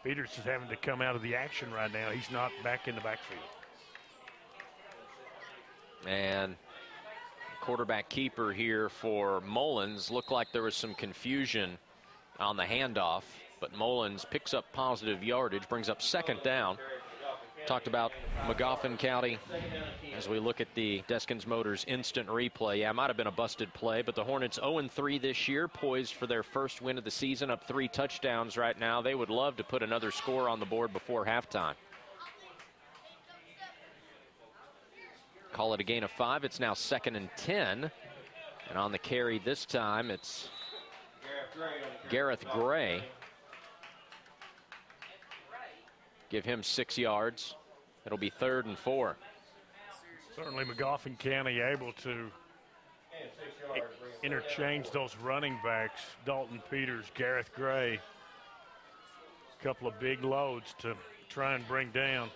Peters is having to come out of the action right now. He's not back in the backfield. And quarterback keeper here for Mullins. Looked like there was some confusion on the handoff, but Mullins picks up positive yardage, brings up 2nd down. Talked about Magoffin County as we look at the Deskins Motors instant replay. Yeah, it might have been a busted play, but the Hornets 0-3 this year, poised for their first win of the season, up 3 touchdowns right now. They would love to put another score on the board before halftime. Call it a gain of 5. It's now 2nd and 10. And on the carry this time, it's Gareth Gray. Give him 6 yards. It'll be 3rd and 4. Certainly Magoffin County able to interchange those running backs. Dalton Peters, Gareth Gray. A couple of big loads to try and bring down.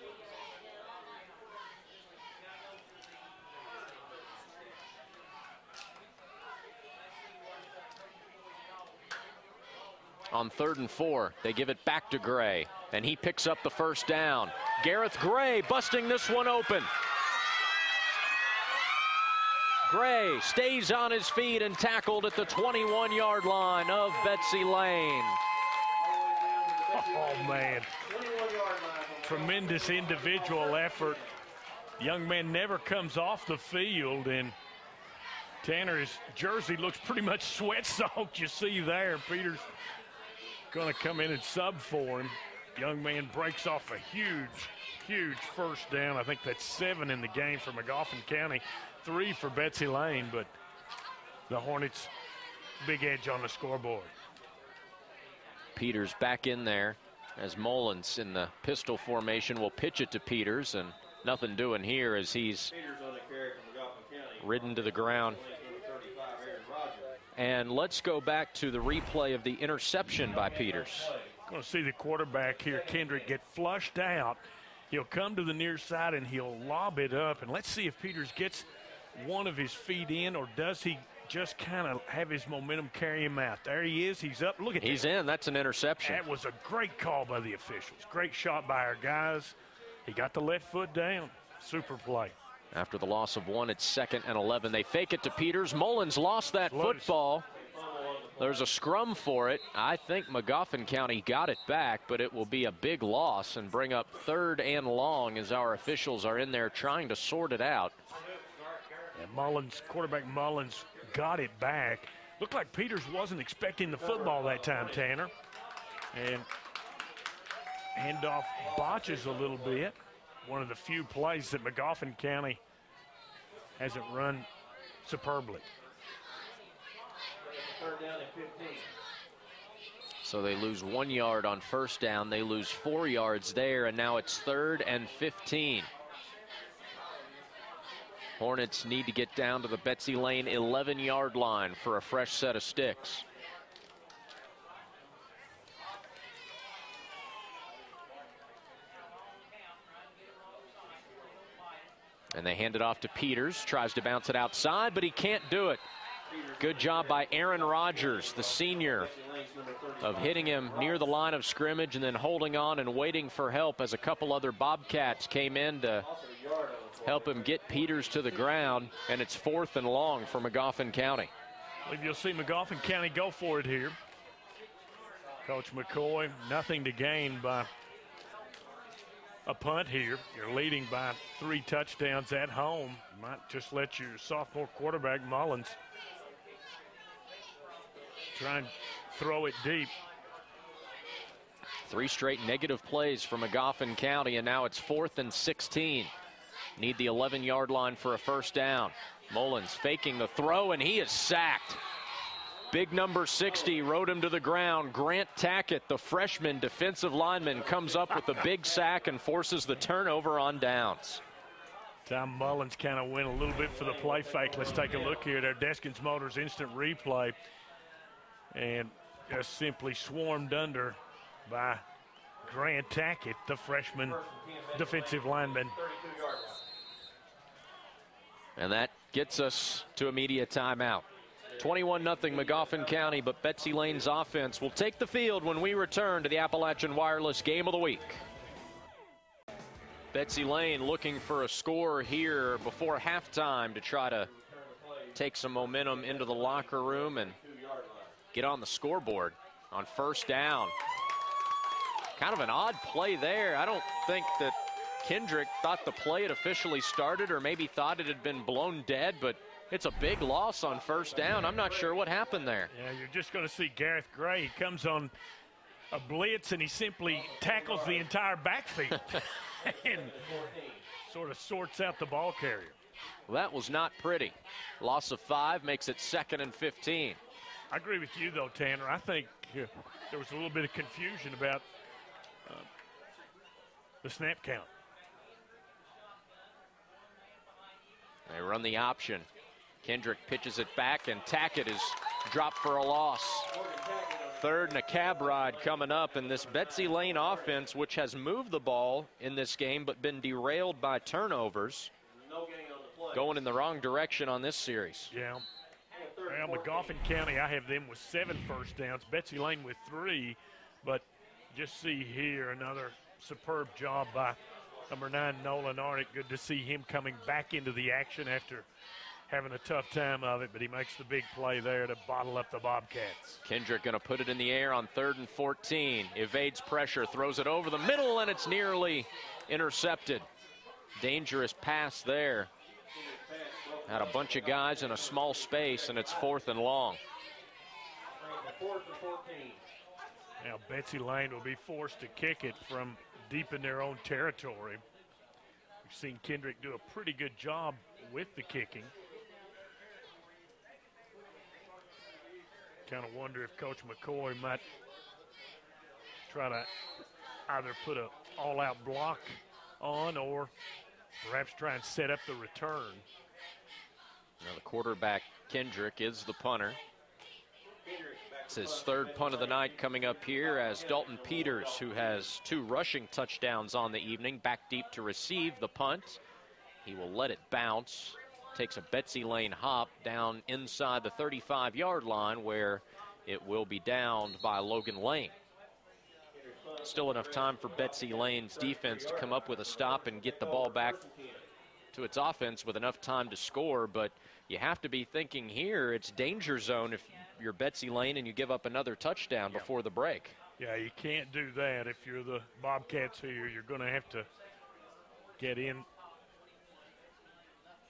On 3rd and 4, they give it back to Gray, and he picks up the 1st down. Gareth Gray busting this one open. Gray stays on his feet and tackled at the 21-yard line of Betsy Layne. Oh, man. Tremendous individual effort Young man never comes off the field, and Tanner's jersey looks pretty much sweat-soaked. You see there, Peters going to come in and sub for him. Young man breaks off a huge first down. I think that's 7 in the game for Magoffin County, 3 for Betsy Layne, but the Hornets big edge on the scoreboard. Peters back in there as Mullins in the pistol formation will pitch it to Peters, and nothing doing here as he's ridden to the ground. And let's go back to the replay of the interception by Peters. Going to see the quarterback here, Kendrick, get flushed out. He'll come to the near side and he'll lob it up. And let's see if Peters gets one of his feet in, or does he just kind of have his momentum carry him out. There he is. He's up. Look at that. He's in. That's an interception. That was a great call by the officials. Great shot by our guys. He got the left foot down. Super play. After the loss of 1, it's 2nd and 11. They fake it to Peters. Mullins lost that football. There's a scrum for it. I think Magoffin County got it back, but it will be a big loss and bring up 3rd and long as our officials are in there trying to sort it out. And Mullins, quarterback Mullins, got it back. Looked like Peters wasn't expecting the football that time, Tanner. And handoff botches a little bit. One of the few plays that Magoffin County hasn't run superbly. So they lose 1 yard on first down. They lose 4 yards there, and now it's 3rd and 15. Hornets need to get down to the Betsy Layne 11-yard line for a fresh set of sticks. And they hand it off to Peters. Tries to bounce it outside, but he can't do it. Good job by Aaron Rogers, the senior, of hitting him near the line of scrimmage and then holding on and waiting for help as a couple other Bobcats came in to help him get Peters to the ground. And it's 4th and long for Magoffin County. I believe you'll see Magoffin County go for it here. Coach McCoy, nothing to gain by a punt here. You're leading by 3 touchdowns at home. Might just let your sophomore quarterback Mullins try and throw it deep. 3 straight negative plays for Magoffin County, and now it's 4th and 16. Need the 11-yard line for a first down. Mullins faking the throw, and he is sacked. Big number 60 rode him to the ground. Grant Tackett, the freshman defensive lineman, comes up with a big sack and forces the turnover on downs. Tom Mullins kind of went a little bit for the play fake. Let's take a look here at our Deskins Motors instant replay. And just simply swarmed under by Grant Tackett, the freshman defensive lineman. And that gets us to a media timeout. 21-0 Magoffin County, but Betsy Layne's offense will take the field when we return to the Appalachian Wireless Game of the Week. Betsy Layne looking for a score here before halftime to try to take some momentum into the locker room and get on the scoreboard on first down. Kind of an odd play there. I don't think that Kendrick thought the play had officially started, or maybe thought it had been blown dead, but it's a big loss on first down. I'm not sure what happened there. Yeah, you're just going to see Gareth Gray. He comes on a blitz and he simply tackles the entire backfield and sort of sorts out the ball carrier. Well, that was not pretty. Loss of 5 makes it 2nd and 15. I agree with you, though, Tanner. I think there was a little bit of confusion about the snap count. They run the option. Kendrick pitches it back, and Tackett is dropped for a loss. 3rd and a cab ride coming up, and this Betsy Layne offense, which has moved the ball in this game but been derailed by turnovers, going in the wrong direction on this series. Yeah. Well, Magoffin County, I have them with 7 first downs. Betsy Layne with 3, but just see here another superb job by number 9, Nolan Arnott. Good to see him coming back into the action after having a tough time of it, but he makes the big play there to bottle up the Bobcats. Kendrick going to put it in the air on 3rd and 14. Evades pressure, throws it over the middle, and it's nearly intercepted. Dangerous pass there. Had a bunch of guys in a small space, and it's 4th and long. Now Betsy Layne will be forced to kick it from deep in their own territory. We've seen Kendrick do a pretty good job with the kicking. Kind of wonder if Coach McCoy might try to either put an all-out block on or perhaps try and set up the return. Now the quarterback, Kendrick, is the punter. It's his 3rd punt of the night coming up here as Dalton Peters, who has 2 rushing touchdowns on the evening, back deep to receive the punt. He will let it bounce. Takes a Betsy Layne hop down inside the 35-yard line where it will be downed by Logan Layne. Still enough time for Betsy Layne's defense to come up with a stop and get the ball back to its offense with enough time to score, but you have to be thinking here it's danger zone if you're Betsy Layne and you give up another touchdown before the break. Yeah, you can't do that if you're the Bobcats here. You're going to have to get in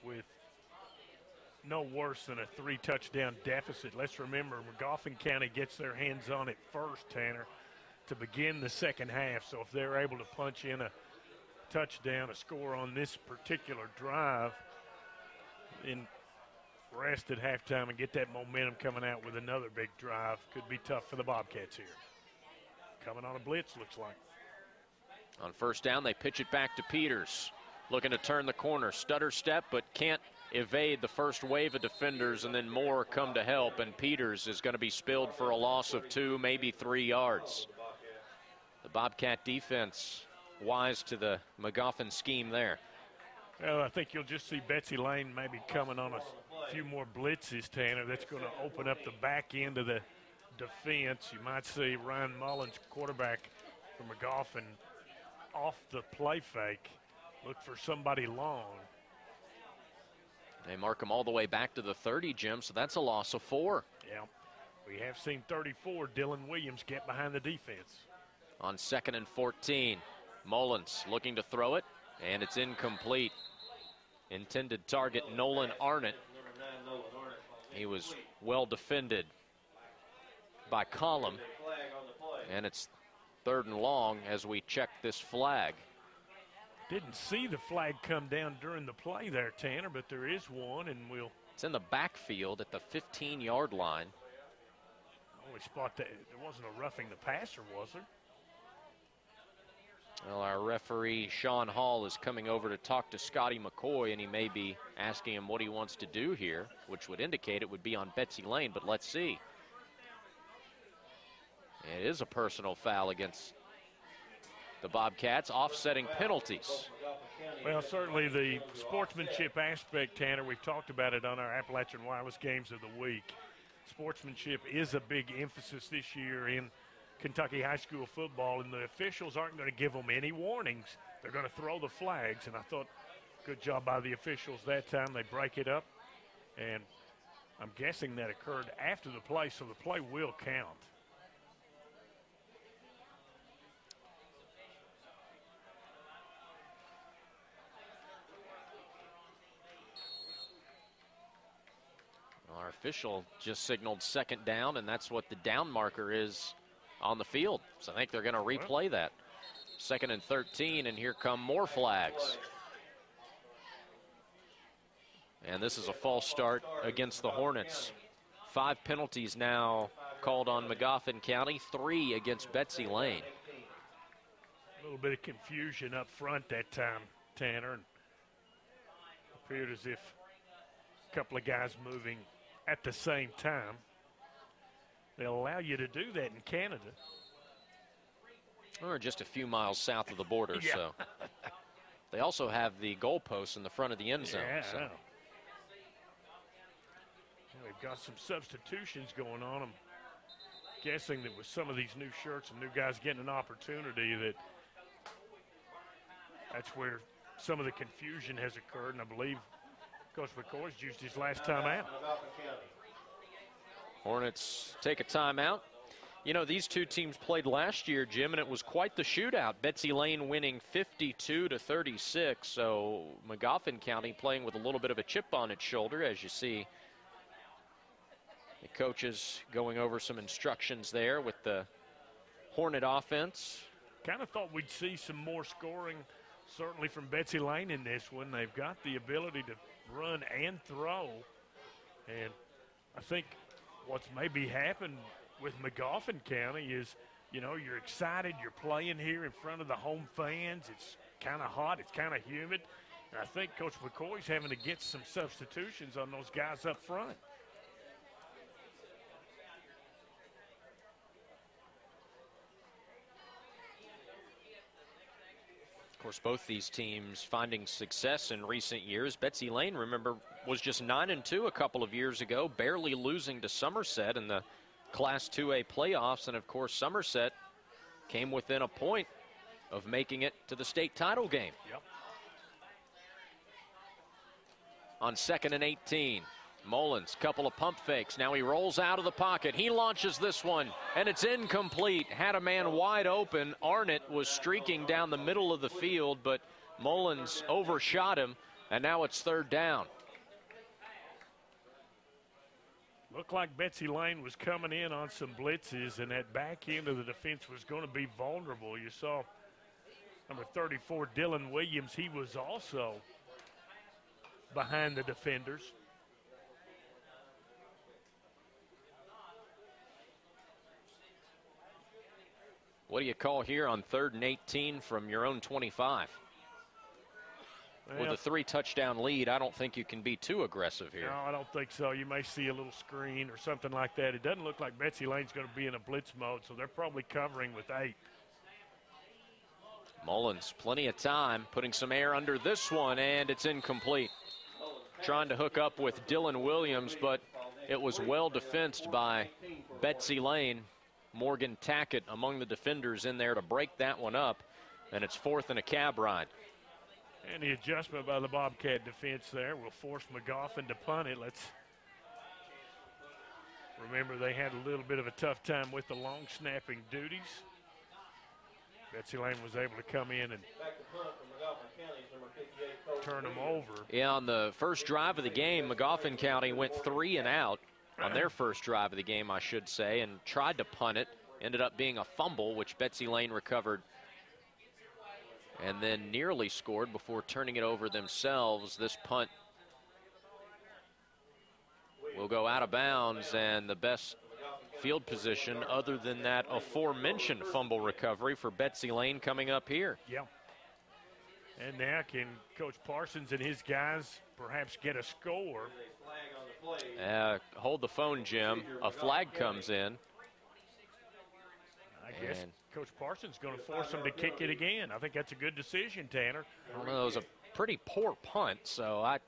with no worse than a 3-touchdown deficit. Let's remember, Magoffin County gets their hands on it first, Tanner, to begin the second half. So if they're able to punch in a touchdown, a score on this particular drive, then rest at halftime and get that momentum coming out with another big drive, could be tough for the Bobcats here. Coming on a blitz, looks like. On 1st down, they pitch it back to Peters. Looking to turn the corner. Stutter step, but can't evade the first wave of defenders, and then more come to help, and Peters is going to be spilled for a loss of 2, maybe 3 yards. The Bobcat defense wise to the Magoffin scheme there. Well, I think you'll just see Betsy Layne maybe coming on a few more blitzes, Tanner. That's going to open up the back end of the defense. You might see Ryan Mullins, quarterback for Magoffin, off the play fake. Look for somebody long. They mark him all the way back to the 30, Jim, so that's a loss of 4. Yeah, we have seen 34, Dylan Williams, get behind the defense. On 2nd and 14, Mullins looking to throw it, and it's incomplete. Intended target, Nolan Arnott. He was well defended by Collum, and it's 3rd and long as we check this flag. Didn't see the flag come down during the play there, Tanner, but there is one, and It's in the backfield at the 15-yard line. I always thought that there wasn't a roughing the passer, was there? Well, our referee, Sean Hall, is coming over to talk to Scotty McCoy, and he may be asking him what he wants to do here, which would indicate it would be on Betsy Layne, but let's see. It is a personal foul against the Bobcats, offsetting penalties. Well, certainly the sportsmanship aspect, Tanner, we've talked about it on our Appalachian Wireless Games of the Week. Sportsmanship is a big emphasis this year in Kentucky high school football, and the officials aren't going to give them any warnings. They're going to throw the flags, and I thought good job by the officials that time. They break it up, and I'm guessing that occurred after the play, so the play will count. Our official just signaled 2nd down, and that's what the down marker is on the field. So I think they're going to replay that. 2nd and 13, and here come more flags. And this is a false start against the Hornets. 5 penalties now called on Magoffin County, 3 against Betsy Layne. A little bit of confusion up front that time, Tanner. And appeared as if a couple of guys moving at the same time. They'll allow you to do that in Canada. Or just a few miles south of the border, Yeah. so. They also have the goalposts in the front of the end zone. Yeah, so. Well, we've got some substitutions going on. I'm guessing that with some of these new shirts and new guys getting an opportunity, that's where some of the confusion has occurred, and I believe Coach McCoy's used his last time out. Hornets take a timeout. You know, these two teams played last year, Jim, and it was quite the shootout. Betsy Layne winning 52-36. So Magoffin County playing with a little bit of a chip on its shoulder, as you see the coaches going over some instructions there with the Hornet offense. Kind of thought we'd see some more scoring, certainly from Betsy Layne in this one. They've got the ability to run and throw. And I think what's maybe happened with Magoffin County is, you know, you're excited, you're playing here in front of the home fans. It's kind of hot, it's kind of humid. And I think Coach McCoy's having to get some substitutions on those guys up front. Of course, both these teams finding success in recent years. Betsy Layne, remember, was just 9-2 a couple of years ago, barely losing to Somerset in the Class 2A playoffs. And, of course, Somerset came within a point of making it to the state title game. Yep. On 2nd and 18. Mullins, couple of pump fakes. Now he rolls out of the pocket. He launches this one, and it's incomplete. Had a man wide open. Arnott was streaking down the middle of the field, but Mullins overshot him, and now it's 3rd down. Looked like Betsy Layne was coming in on some blitzes, and that back end of the defense was going to be vulnerable. You saw number 34, Dylan Williams. He was also behind the defenders. What do you call here on 3rd and 18 from your own 25? Well, with a 3-touchdown lead, I don't think you can be too aggressive here. No, I don't think so. You may see a little screen or something like that. It doesn't look like Betsy Layne's going to be in a blitz mode, so they're probably covering with 8. Mullins, plenty of time, putting some air under this one, and it's incomplete. Trying to hook up with Dylan Williams, but it was well defensed by Betsy Layne. Morgan Tackett among the defenders in there to break that one up, and it's 4th and a cab ride. And the adjustment by the Bobcat defense there will force Magoffin to punt it. Let's remember they had a little bit of a tough time with the long snapping duties. Betsy Layne was able to come in and turn them over. Yeah, on the first drive of the game, Magoffin County went 3 and out. On their first drive of the game, I should say, and tried to punt it. Ended up being a fumble, which Betsy Layne recovered. And then nearly scored before turning it over themselves. This punt will go out of bounds, and the best field position other than that aforementioned fumble recovery for Betsy Layne coming up here. Yeah. And now can Coach Parsons and his guys perhaps get a score? Hold the phone, Jim. A flag comes in. I guess Coach Parsons is going to force them to kick it again. I think that's a good decision, Tanner. I don't know, it was a pretty poor punt, so I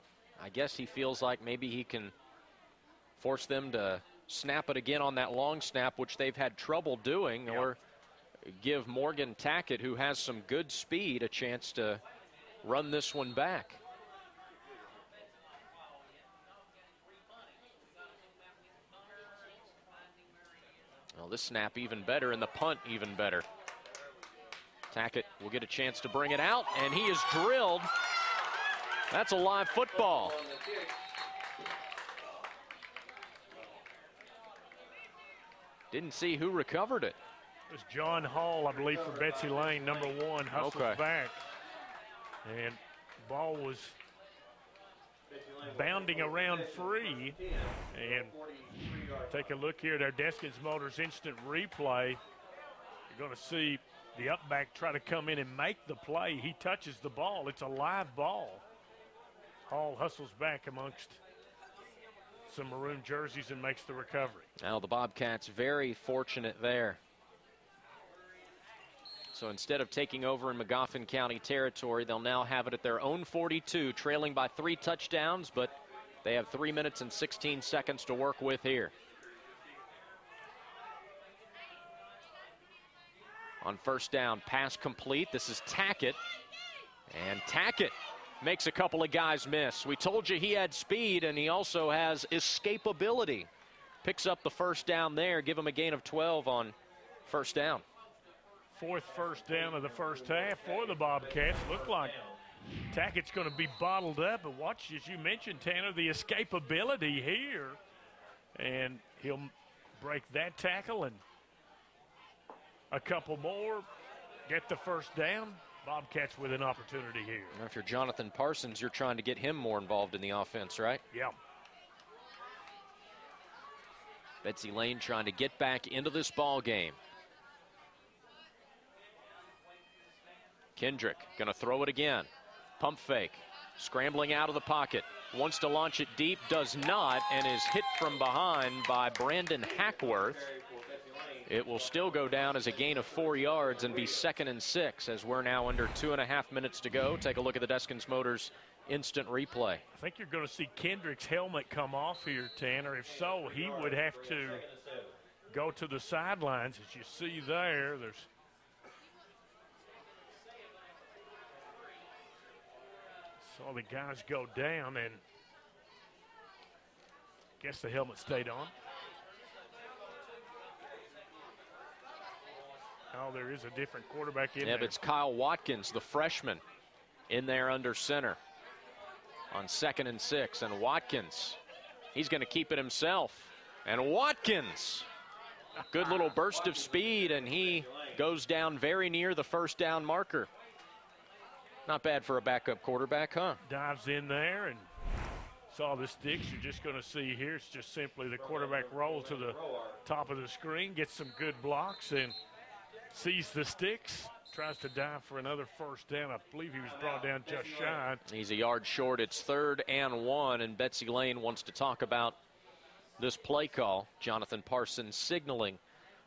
guess he feels like maybe he can force them to snap it again on that long snap, which they've had trouble doing, or give Morgan Tackett, who has some good speed, a chance to run this one back. Well, this snap even better, and the punt even better. Tackett will get a chance to bring it out, and he is drilled. That's a live football. Didn't see who recovered it. It was John Hall, I believe, for Betsy Layne, number 1, hustles back. And the ball was bounding around free. And take a look here at our Deskins Motors instant replay. You're going to see the up back try to come in and make the play. He touches the ball. It's a live ball. Hall hustles back amongst some maroon jerseys and makes the recovery. Now the Bobcats very fortunate there. So instead of taking over in Magoffin County territory, they'll now have it at their own 42, trailing by 3 touchdowns, but they have 3 minutes and 16 seconds to work with here. On first down, pass complete. This is Tackett, and Tackett makes a couple of guys miss. We told you he had speed, and he also has escapability. Picks up the first down there, give him a gain of 12 on First down. Fourth first down of the first half for the Bobcats. Look like Tackett's going to be bottled up, but watch, as you mentioned, Tanner, the escapability here. And he'll break that tackle and a couple more, get the first down. Bobcats with an opportunity here. Now, if you're Jonathan Parsons, you're trying to get him more involved in the offense, right? Yeah. Betsy Layne trying to get back into this ball game. Kendrick going to throw it again. Pump fake. Scrambling out of the pocket. Wants to launch it deep. Does not, and is hit from behind by Brandon Hackworth. It will still go down as a gain of 4 yards and be 2nd and 6 as we're now under 2.5 minutes to go. Take a look at the Deskins Motors instant replay. I think you're going to see Kendrick's helmet come off here, Tanner. If so, he would have to go to the sidelines. As you see there, saw the guys go down, and guess the helmet stayed on. Oh, there is a different quarterback in there. Yeah, but it's Kyle Watkins, the freshman, in there under center on 2nd and 6. And Watkins, he's going to keep it himself. And Watkins, good little burst of speed, and he goes down very near the first down marker. Not bad for a backup quarterback, huh? Dives in there and saw the sticks. You're just going to see here, it's just simply the quarterback rolls to the top of the screen, gets some good blocks, and sees the sticks, tries to dive for another first down. I believe he was brought down just shy. He's a yard short. It's 3rd and 1, and Betsy Layne wants to talk about this play call. Jonathan Parsons signaling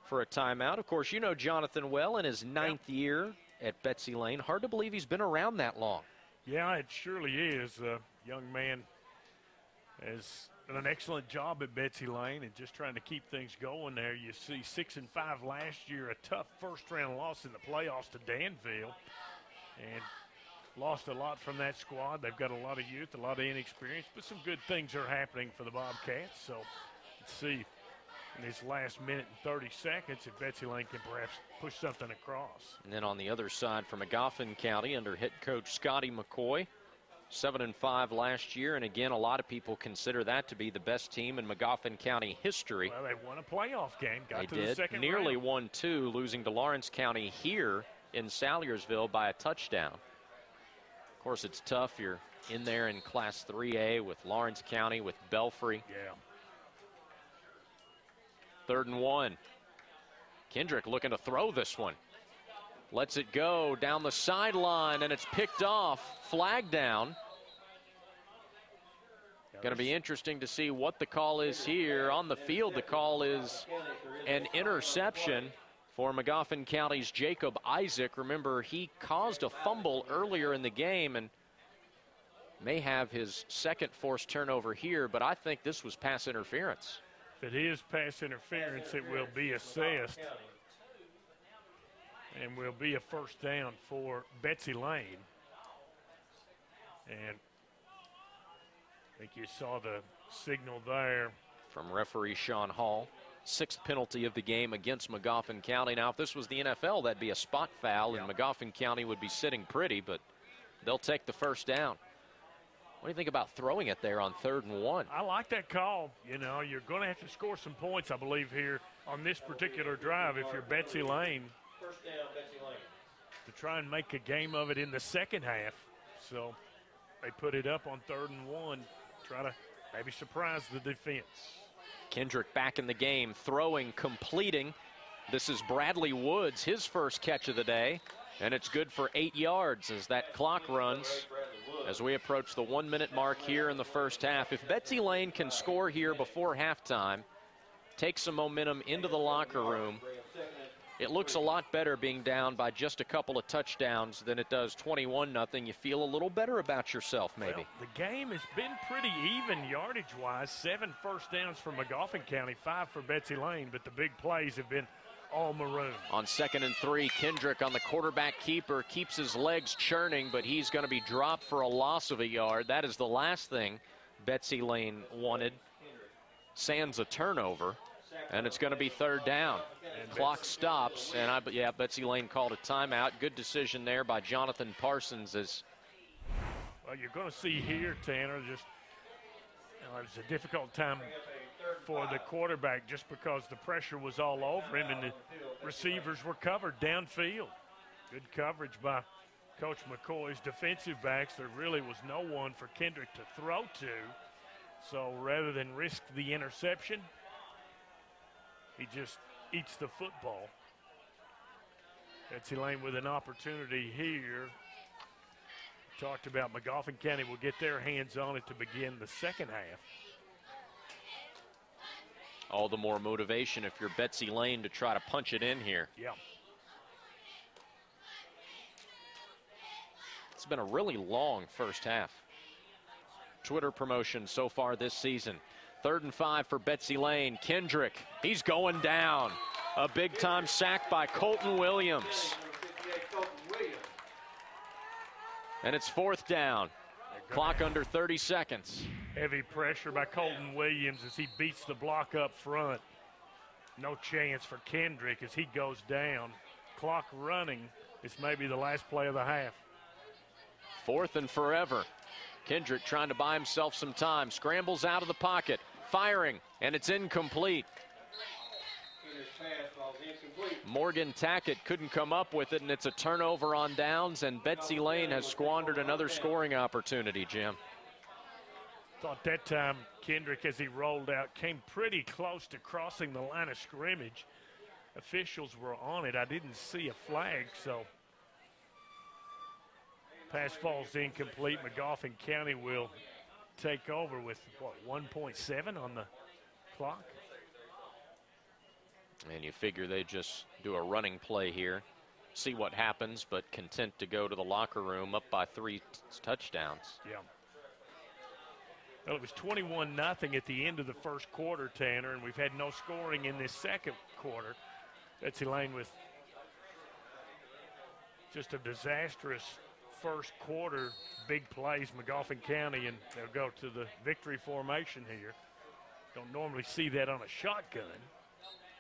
for a timeout. Of course, you know Jonathan well in his 9th year at Betsy Layne. Hard to believe he's been around that long. Yeah, it surely is. A young man has done an excellent job at Betsy Layne and just trying to keep things going there. You see 6-5 last year, a tough first-round loss in the playoffs to Danville, and lost a lot from that squad. They've got a lot of youth, a lot of inexperience, but some good things are happening for the Bobcats. So let's see in this last minute and 30 seconds if Betsy Layne can perhaps push something across. And then on the other side for Magoffin County under head coach Scotty McCoy, 7-5 last year, and again, a lot of people consider that to be the best team in Magoffin County history. Well, they won a playoff game, got they to did. the second Nearly round. won 2, losing to Lawrence County here in Salyersville by a touchdown. Of course, it's tough. You're in there in Class 3A with Lawrence County, with Belfry. Yeah. 3rd and 1. Kendrick looking to throw this one. Lets it go down the sideline, and it's picked off. Flag down. Going to be interesting to see what the call is here. On the field, the call is an interception for Magoffin County's Jacob Isaac. Remember, he caused a fumble earlier in the game and may have his 2nd forced turnover here, but I think this was pass interference. If it is pass interference, it will be assessed and will be a first down for Betsy Layne. And I think you saw the signal there from referee Sean Hall. 6th penalty of the game against Magoffin County. Now, if this was the NFL, that'd be a spot foul, and Magoffin County would be sitting pretty, but they'll take the first down. What do you think about throwing it there on 3rd and 1? I like that call. You know, you're going to have to score some points, I believe, here on this particular drive if you're Betsy Layne. First down, Betsy Layne. To try and make a game of it in the second half. So they put it up on 3rd and 1, try to maybe surprise the defense. Kendrick back in the game, throwing, completing. This is Bradley Woods, his first catch of the day, and it's good for 8 yards as that clock runs as we approach the 1-minute mark here in the first half. If Betsy Layne can score here before halftime, take some momentum into the locker room, it looks a lot better being down by just a couple of touchdowns than it does 21-0. You feel a little better about yourself, maybe. Well, the game has been pretty even yardage-wise. 7 first downs for Magoffin County, 5 for Betsy Layne, but the big plays have been all maroon. On 2nd and 3, Kendrick on the quarterback keeper keeps his legs churning, but he's going to be dropped for a loss of a yard. That is the last thing Betsy Layne wanted. Sans a turnover. And it's going to be third down. And clock stops, and Betsy Layne called a timeout. Good decision there by Jonathan Parsons. Well, you're going to see here, Tanner, just it's a difficult time for the quarterback just because the pressure was all over him and the receivers were covered downfield. Good coverage by Coach McCoy's defensive backs. There really was no one for Kendrick to throw to. So rather than risk the interception, he just eats the football. Betsy Layne with an opportunity here. Talked about Magoffin County will get their hands on it to begin the second half. All the more motivation if you're Betsy Layne to try to punch it in here. Yeah. It's been a really long first half. Twitter promotion so far this season. 3rd and 5 for Betsy Layne. Kendrick, he's going down. A big-time sack by Colton Williams. And it's 4th down. Clock under 30 seconds. Heavy pressure by Colton Williams as he beats the block up front. No chance for Kendrick as he goes down. Clock running. This may be the last play of the half. 4th and forever. Kendrick trying to buy himself some time. Scrambles out of the pocket. Firing, and it's incomplete. Morgan Tackett couldn't come up with it, and it's a turnover on downs, and Betsy Layne has squandered another scoring opportunity, Jim. Thought that time Kendrick, as he rolled out, came pretty close to crossing the line of scrimmage. Officials were on it. I didn't see a flag, so pass falls incomplete. Magoffin County will take over with, 1.7 on the clock? And you figure they just do a running play here, see what happens, but content to go to the locker room up by 3 touchdowns. Yeah. Well, it was 21-0 at the end of the first quarter, Tanner, and we've had no scoring in this second quarter. Betsy Layne with just a disastrous first quarter, big plays, Magoffin County, and they'll go to the victory formation here. Don't normally see that on a shotgun.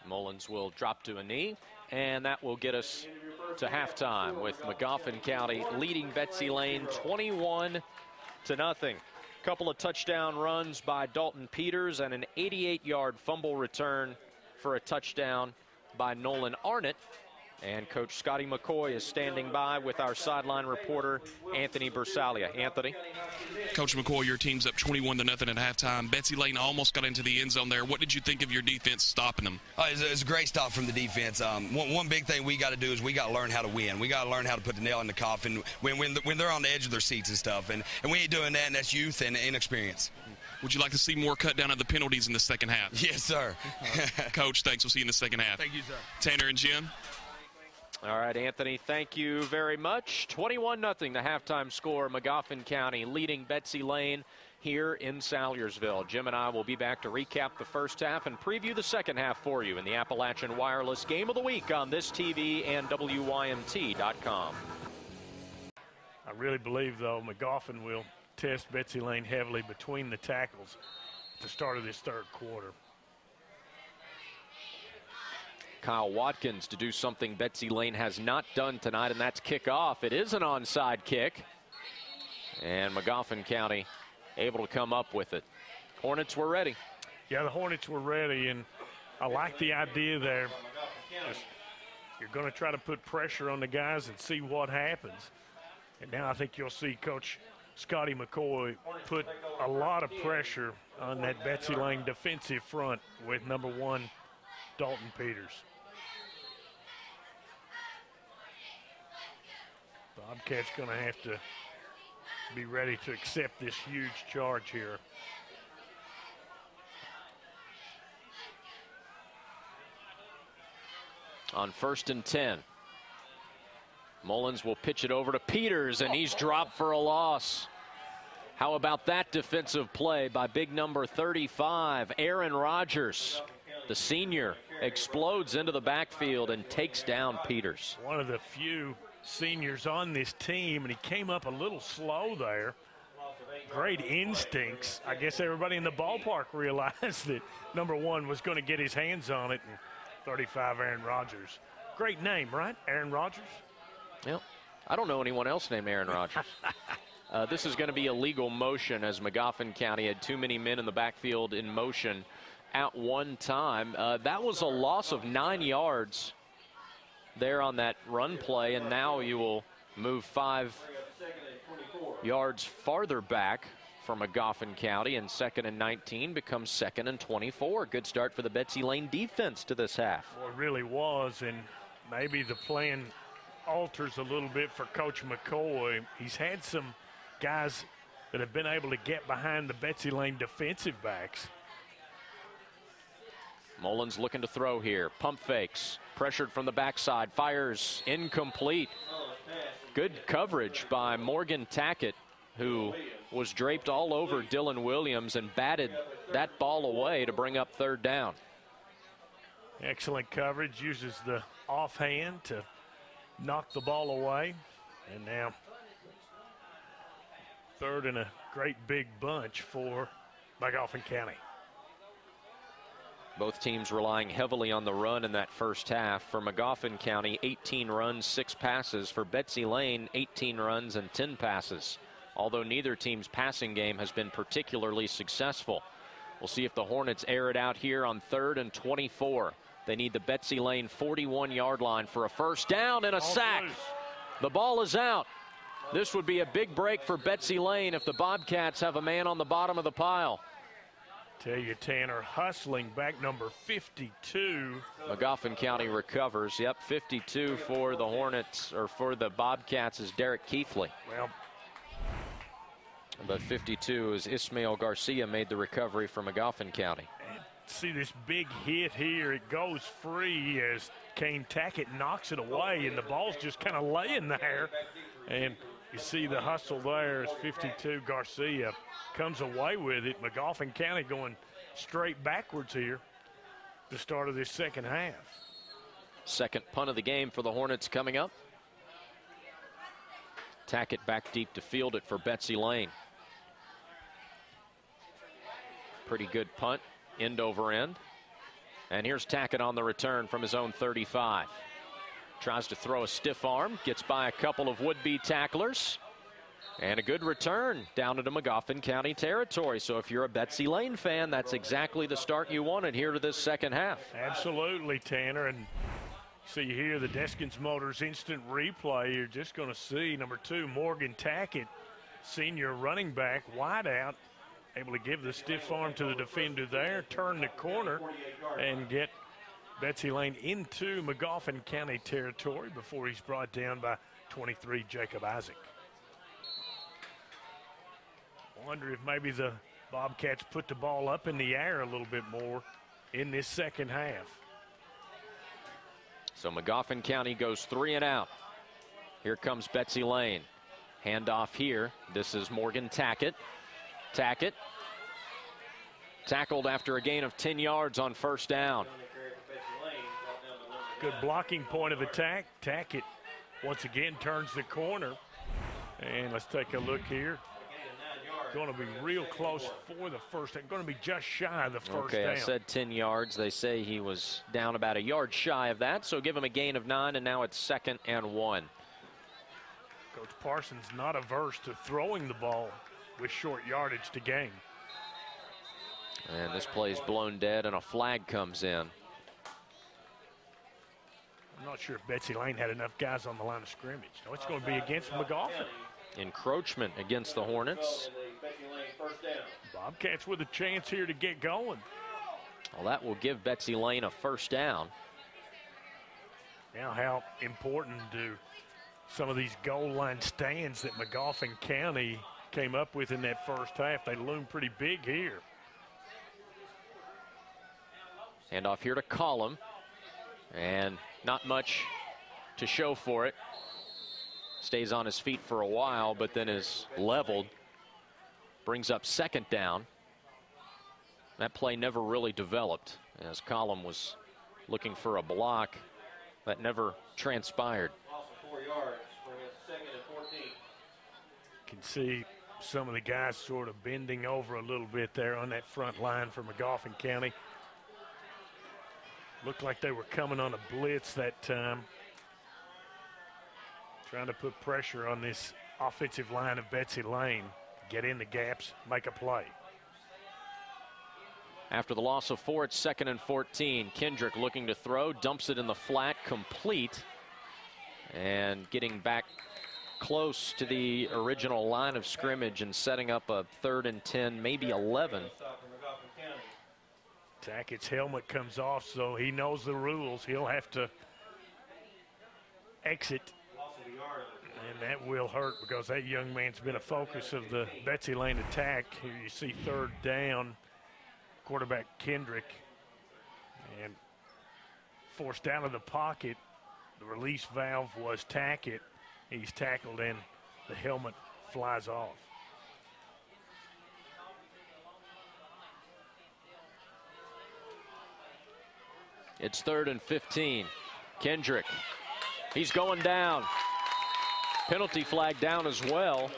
Mullins will drop to a knee, and that will get us to halftime with Magoffin County leading Betsy Layne 21-0. Couple of touchdown runs by Dalton Peters and an 88-yard fumble return for a touchdown by Nolan Arnott. And Coach Scotty McCoy is standing by with our sideline reporter, Anthony Bersalia. Anthony. Coach McCoy, your team's up 21-0 at halftime. Betsy Layne almost got into the end zone there. What did you think of your defense stopping them? It's a great stop from the defense. One big thing we got to do is we got to learn how to win. We got to learn how to put the nail in the coffin when they're on the edge of their seats and stuff. And we ain't doing that, and that's youth and inexperience. Would you like to see more cut down of the penalties in the second half? Yes, sir. Coach, thanks. We'll see you in the second half. Thank you, sir. Tanner and Jim. All right, Anthony, thank you very much. 21-0, the halftime score. Magoffin County leading Betsy Layne here in Salyersville. Jim and I will be back to recap the first half and preview the second half for you in the Appalachian Wireless Game of the Week on this TV and WYMT.com. I really believe, though, Magoffin will test Betsy Layne heavily between the tackles at the start of this third quarter. Kyle Watkins to do something Betsy Layne has not done tonight, and that's kick off. It is an onside kick, and Magoffin County able to come up with it. Hornets were ready. Yeah, the Hornets were ready, and I like the idea there. You're going to try to put pressure on the guys and see what happens. And now I think you'll see Coach Scotty McCoy put a lot of pressure on that Betsy Layne defensive front with number 1, Dalton Peters. Bobcat's going to have to be ready to accept this huge charge here. On 1st and 10. Mullins will pitch it over to Peters, and he's dropped for a loss. How about that defensive play by big number 35, Aaron Rodgers. The senior explodes into the backfield and takes down Peters. One of the few seniors on this team, and he came up a little slow there. great instincts. I guess everybody in the ballpark realized that number 1 was going to get his hands on it. And 35, Aaron Rodgers. Great name, right? Aaron Rodgers? Yep. I don't know anyone else named Aaron Rodgers. This is going to be a legal motion, as Magoffin County had too many men in the backfield in motion at one time. That was a loss of 9 yards there on that run play, and now you will move 5 yards farther back from Magoffin County, and 2nd and 19 becomes 2nd and 24. Good start for the Betsy Layne defense to this half. Well, it really was, and maybe the plan alters a little bit for Coach McCoy. He's had some guys that have been able to get behind the Betsy Layne defensive backs. Mullins looking to throw here. Pump fakes. Pressured from the backside. Fires incomplete. Good coverage by Morgan Tackett, who was draped all over Dylan Williams and batted that ball away to bring up 3rd down. Excellent coverage. Uses the offhand to knock the ball away. And now 3rd and a great big bunch for Magoffin County. Both teams relying heavily on the run in that first half. For Magoffin County, 18 runs, 6 passes. For Betsy Layne, 18 runs and 10 passes. Although neither team's passing game has been particularly successful. We'll see if the Hornets air it out here on 3rd and 24. They need the Betsy Layne 41-yard line for a first down and a sack. The ball is out. This would be a big break for Betsy Layne if the Bobcats have a man on the bottom of the pile. Tell you, Tanner, hustling back number 52. Magoffin County recovers. Yep, 52 for the Hornets, or for the Bobcats, is Derek Keithley. Well, but 52 is Ismail Garcia made the recovery for Magoffin County. See this big hit here. It goes free as Kane Tackett knocks it away, and the ball's just kind of laying there. And you see the hustle there as 52 Garcia comes away with it. Magoffin County going straight backwards here the start of this second half. Second punt of the game for the Hornets coming up. Tackett back deep to field it for Betsy Layne. Pretty good punt, end over end. And here's Tackett on the return from his own 35. Tries to throw a stiff arm, gets by a couple of would-be tacklers. And a good return down into Magoffin County territory. So if you're a Betsy Layne fan, that's exactly the start you wanted here to this second half. Absolutely, Tanner. And so you hear the Deskins Motors instant replay. You're just going to see number 2, Morgan Tackett, senior running back, wide out, able to give the stiff arm to the defender there, turn the corner, and get Betsy Layne into Magoffin County territory before he's brought down by 23, Jacob Isaac. Wonder if maybe the Bobcats put the ball up in the air a little bit more in this second half. So Magoffin County goes 3 and out. Here comes Betsy Layne. Handoff here. This is Morgan Tackett. Tackett tackled after a gain of 10 yards on first down. Good blocking point of attack. Tackett once again turns the corner. And let's take a look here. Going to be real close for the first. Going to be just shy of the first down. Okay, I said 10 yards. They say he was down about a yard shy of that. So give him a gain of 9, and now it's 2nd and 1. Coach Parsons not averse to throwing the ball with short yardage to gain. And this play's blown dead, and a flag comes in. I'm not sure if Betsy Layne had enough guys on the line of scrimmage. No, it's going to be against Magoffin. Encroachment against the Hornets. Bobcats with a chance here to get going. Well, that will give Betsy Layne a first down. Now how important do some of these goal line stands that Magoffin County came up with in that first half. They loom pretty big here. Handoff here to Collum. And not much to show for it. Stays on his feet for a while, but then is leveled. Brings up 2nd down. That play never really developed, as Collum was looking for a block that never transpired. Can see some of the guys sort of bending over a little bit there on that front line for Magoffin County. Looked like they were coming on a blitz that time, trying to put pressure on this offensive line of Betsy Layne. Get in the gaps, make a play. After the loss of 4, it's 2nd and 14. Kendrick looking to throw, dumps it in the flat, complete. And getting back close to the original line of scrimmage and setting up a 3rd and 10, maybe 11. Tackett's helmet comes off, so he knows the rules. He'll have to exit, and that will hurt because that young man's been a focus of the Betsy Layne attack. Here you see 3rd down, quarterback Kendrick, and forced out of the pocket. The release valve was Tackett. He's tackled and the helmet flies off. It's 3rd and 15. Kendrick, he's going down. Penalty flag down as well,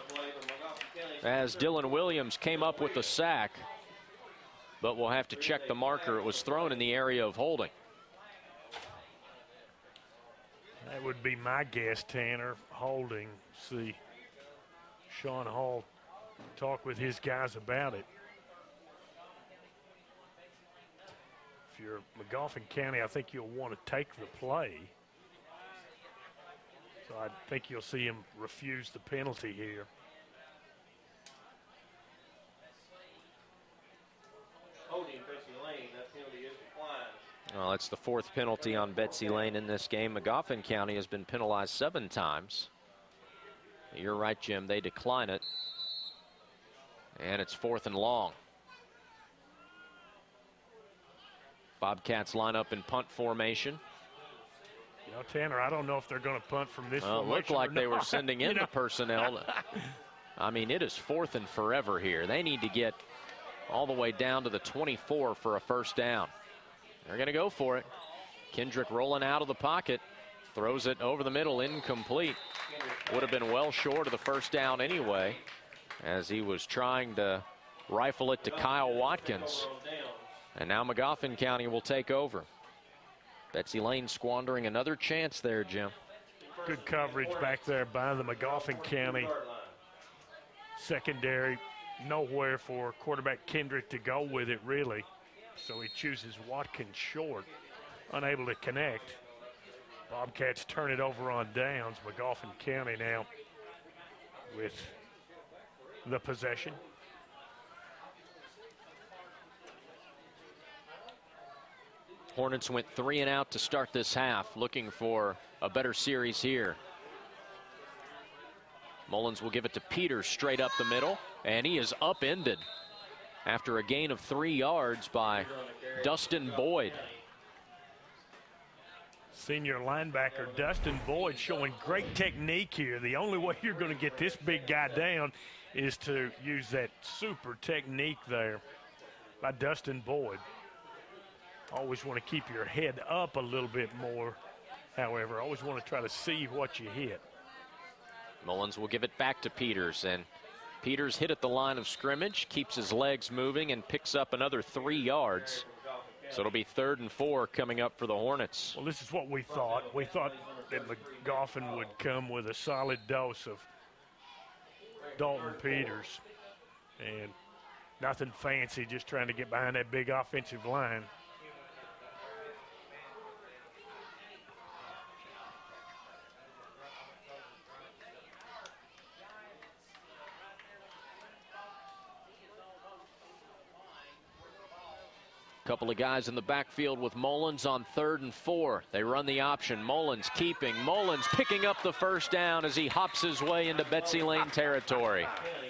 as Dylan Williams came up with the sack. But we'll have to check the marker. It was thrown in the area of holding. That would be my guess, Tanner. Holding. See Sean Hall talk with his guys about it. If you're Magoffin County, I think you'll want to take the play. So I think you'll see him refuse the penalty here. Well, that's the 4th penalty on Betsy Layne in this game. Magoffin County has been penalized 7 times. You're right, Jim. They decline it. And it's 4th and long. Bobcats line up in punt formation. You know, Tanner, I don't know if they're going to punt from this formation. It looked like they were sending in the personnel. I mean, it is 4th and forever here. They need to get all the way down to the 24 for a 1st down. They're going to go for it. Kendrick rolling out of the pocket. Throws it over the middle, incomplete. Would have been well short of the 1st down anyway, as he was trying to rifle it to Kyle Watkins. And now Magoffin County will take over. Betsy Layne squandering another chance there, Jim. Good coverage back there by the Magoffin County secondary. Nowhere for quarterback Kendrick to go with it, really. So he chooses Watkins short, unable to connect. Bobcats turn it over on downs. Magoffin County now with the possession. Hornets went 3 and out to start this half, looking for a better series here. Mullins will give it to Peters straight up the middle, and he is upended after a gain of 3 yards by Dustin Boyd. Senior linebacker Dustin Boyd showing great technique here. The only way you're going to get this big guy down is to use that super technique there by Dustin Boyd. Always want to keep your head up a little bit more, however. Always want to try to see what you hit. Mullins will give it back to Peters, and Peters hit at the line of scrimmage, keeps his legs moving, and picks up another 3 yards. So it'll be 3rd and 4 coming up for the Hornets. Well, this is what we thought. We thought that Magoffin would come with a solid dose of Dalton Peters. And nothing fancy, just trying to get behind that big offensive line. Couple of guys in the backfield with Mullins on 3rd and 4. They run the option. Mullins keeping. Mullins picking up the 1st down as he hops his way into Betsy Layne territory.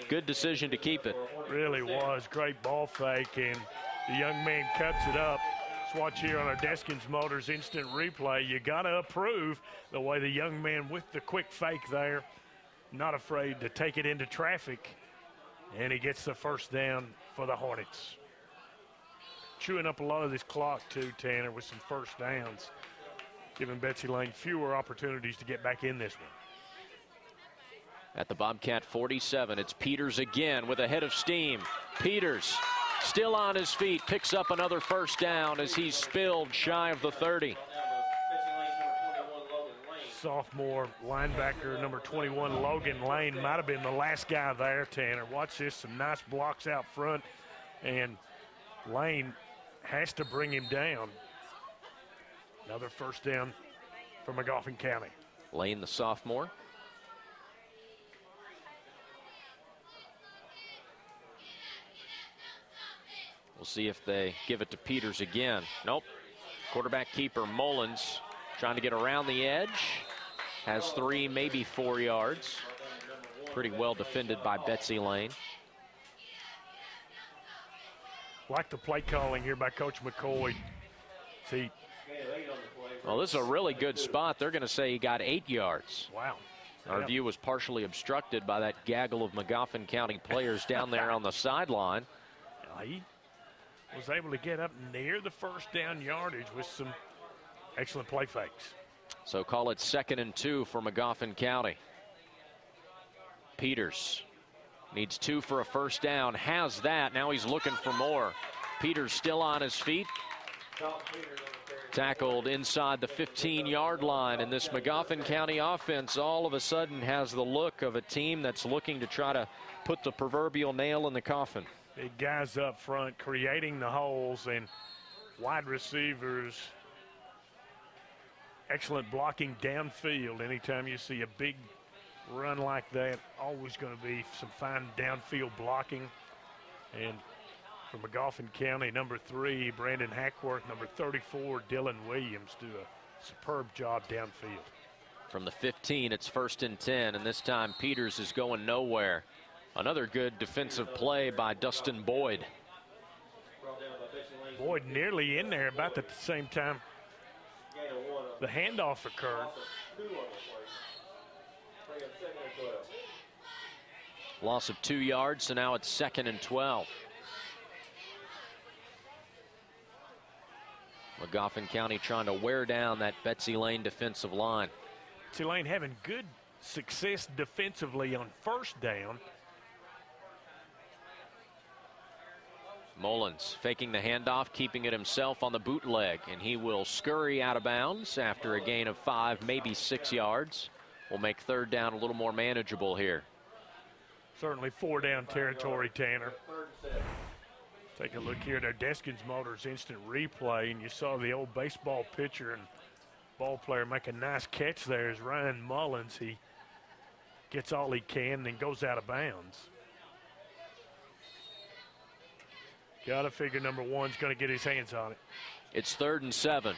Good decision to keep it. Really was. Great ball fake, and the young man cuts it up. Let's watch here on our Deskins Motors instant replay. You got to approve the way the young man with the quick fake there, not afraid to take it into traffic, and he gets the 1st down for the Hornets. Chewing up a lot of this clock too, Tanner, with some 1st downs, giving Betsy Layne fewer opportunities to get back in this one. At the Bobcat 47, it's Peters again with a head of steam. Peters still on his feet, picks up another first down as he's spilled shy of the 30. Sophomore linebacker number 21, Logan Layne, might have been the last guy there, Tanner. Watch this, some nice blocks out front, and Layne has to bring him down. Another first down for Magoffin County. Layne, the sophomore. We'll see if they give it to Peters again. Nope. Quarterback keeper Mullins trying to get around the edge. Has 3, maybe 4 yards. Pretty well defended by Betsy Layne. Like the play calling here by Coach McCoy. See. Well, this is a really good spot. They're going to say he got 8 yards. Wow. Our view was partially obstructed by that gaggle of Magoffin County players down there on the sideline. He was able to get up near the first down yardage with some excellent play fakes. So call it 2nd and 2 for Magoffin County. Peters needs 2 for a first down. Has that. Now he's looking for more. Peters still on his feet. Tackled inside the 15-yard line. And this Magoffin County offense all of a sudden has the look of a team that's looking to try to put the proverbial nail in the coffin. Big guys up front creating the holes, and wide receivers excellent blocking downfield. Anytime you see a big run like that, always going to be some fine downfield blocking. And for Magoffin County, number 3, Brandon Hackworth, number 34, Dylan Williams, do a superb job downfield. From the 15, it's 1st and 10, and this time Peters is going nowhere. Another good defensive play by Dustin Boyd. Boyd nearly in there about at the same time the handoff occurred. Loss of 2 yards, so now it's 2nd and 12. Magoffin County trying to wear down that Betsy Layne defensive line. Betsy Layne having good success defensively on first down. Mullins faking the handoff, keeping it himself on the bootleg, and he will scurry out of bounds after a gain of 5, maybe 6 yards. Will make 3rd down a little more manageable here. Certainly 4 down territory, Tanner. Take a look here at our Deskins Motors instant replay, and you saw the old baseball pitcher and ball player make a nice catch there as Ryan Mullins. He gets all he can, then goes out of bounds. Got to figure number 1's going to get his hands on it. It's 3rd and 7.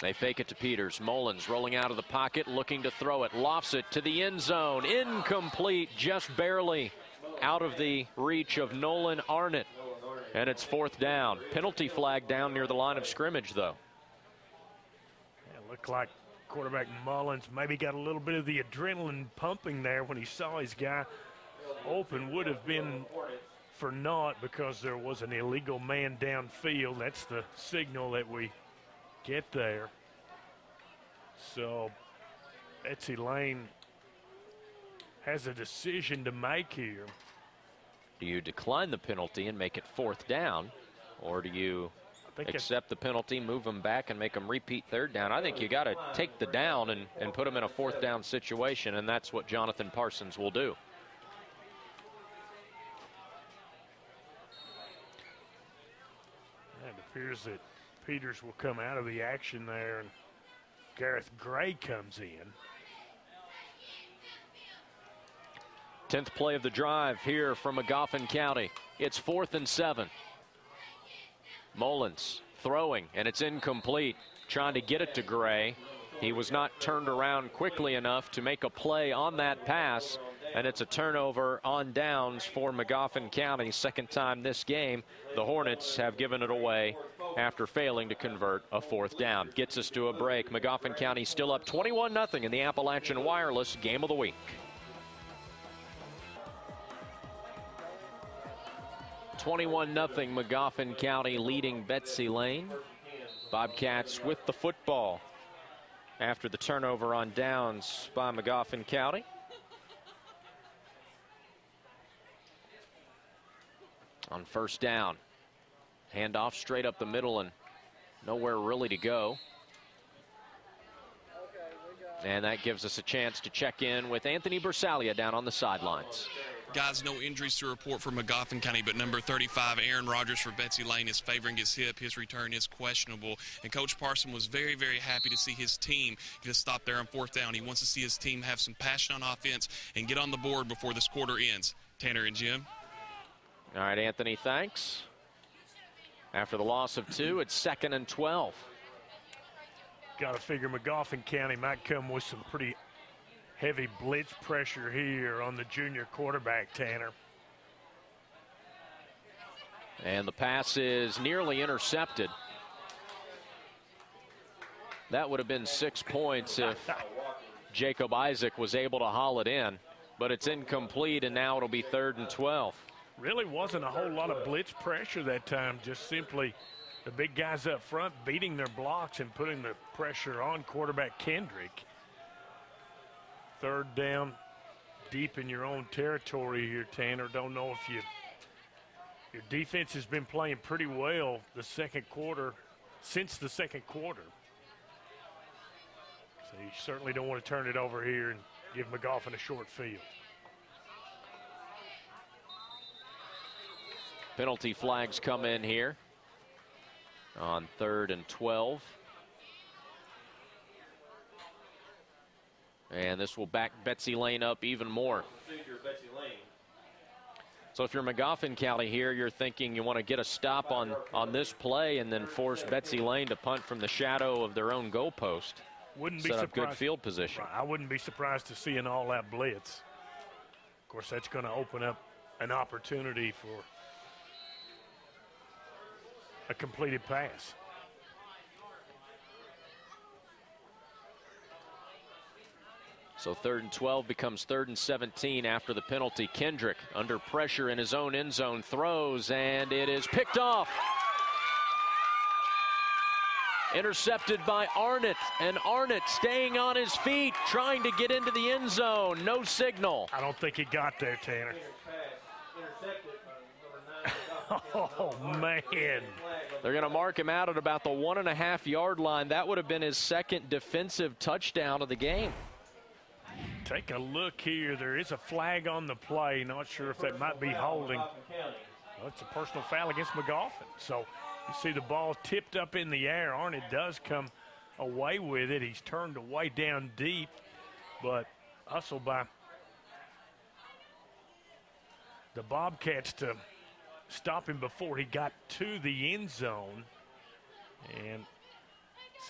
They fake it to Peters. Mullins rolling out of the pocket, looking to throw it. Lofts it to the end zone. Incomplete, just barely out of the reach of Nolan Arnott. And it's 4th down. Penalty flag down near the line of scrimmage, though. It looked like quarterback Mullins maybe got a little bit of the adrenaline pumping there when he saw his guy open. Would have been for naught because there was an illegal man downfield. That's the signal that we get there. So Betsy Layne has a decision to make here. Do you decline the penalty and make it 4th down, or do you accept the penalty, move them back, and make them repeat 3rd down? I think you got to take the down and put them in a 4th down situation, and that's what Jonathan Parsons will do. It appears that Peters will come out of the action there, and Gareth Gray comes in. 10th play of the drive here from Magoffin County. It's 4th and 7. Mullins throwing, and it's incomplete. Trying to get it to Gray. He was not turned around quickly enough to make a play on that pass, and it's a turnover on downs for Magoffin County. 2nd time this game. The Hornets have given it away after failing to convert a 4th down. Gets us to a break. Magoffin County still up 21-0 in the Appalachian Wireless Game of the Week. 21-0 Magoffin County leading Betsy Layne. Bobcats with the football. after the turnover on downs by Magoffin County. On first down, handoff straight up the middle and nowhere really to go. And that gives us a chance to check in with Anthony Bersalia down on the sidelines. Guys, no injuries to report for Magoffin County, but number 35, Aaron Rogers for Betsy Layne, is favoring his hip. His return is questionable. And Coach Parson was very, very happy to see his team get a stop there on fourth down. He wants to see his team have some passion on offense and get on the board before this quarter ends. Tanner and Jim. All right, Anthony, thanks. After the loss of 2, it's 2nd and 12. Got to figure Magoffin County might come with some pretty heavy blitz pressure here on the junior quarterback, Tanner. And the pass is nearly intercepted. That would have been 6 points if Jacob Isaac was able to haul it in, but it's incomplete, and now it'll be 3rd and 12. Really wasn't a whole lot of blitz pressure that time, just simply the big guys up front beating their blocks and putting the pressure on quarterback Kendrick. 3rd down, deep in your own territory here, Tanner. Don't know if your defense has been playing pretty well the second quarter, since the second quarter. So you certainly don't want to turn it over here and give Magoffin a short field. Penalty flags come in here on 3rd and 12. And this will back Betsy Layne up even more. So if you're Magoffin County here, you're thinking you want to get a stop on this play and then force Betsy Layne to punt from the shadow of their own goalpost. Wouldn't be set up surprised. Good field position. I wouldn't be surprised to see an all-out blitz. Of course, that's going to open up an opportunity for a completed pass. So 3rd and 12 becomes 3rd and 17 after the penalty. Kendrick under pressure in his own end zone throws, and it is picked off. Intercepted by Arnott, and Arnott staying on his feet, trying to get into the end zone. No signal. I don't think he got there, Tanner. Oh, man. They're going to mark him out at about the 1.5-yard line. That would have been his 2nd defensive touchdown of the game. Take a look here. There is a flag on the play. Not sure if that might be holding. Well, it's a personal foul against Magoffin. So you see the ball tipped up in the air. Arnott does come away with it. He's turned away down deep, but hustled by the Bobcats to stop him before he got to the end zone. And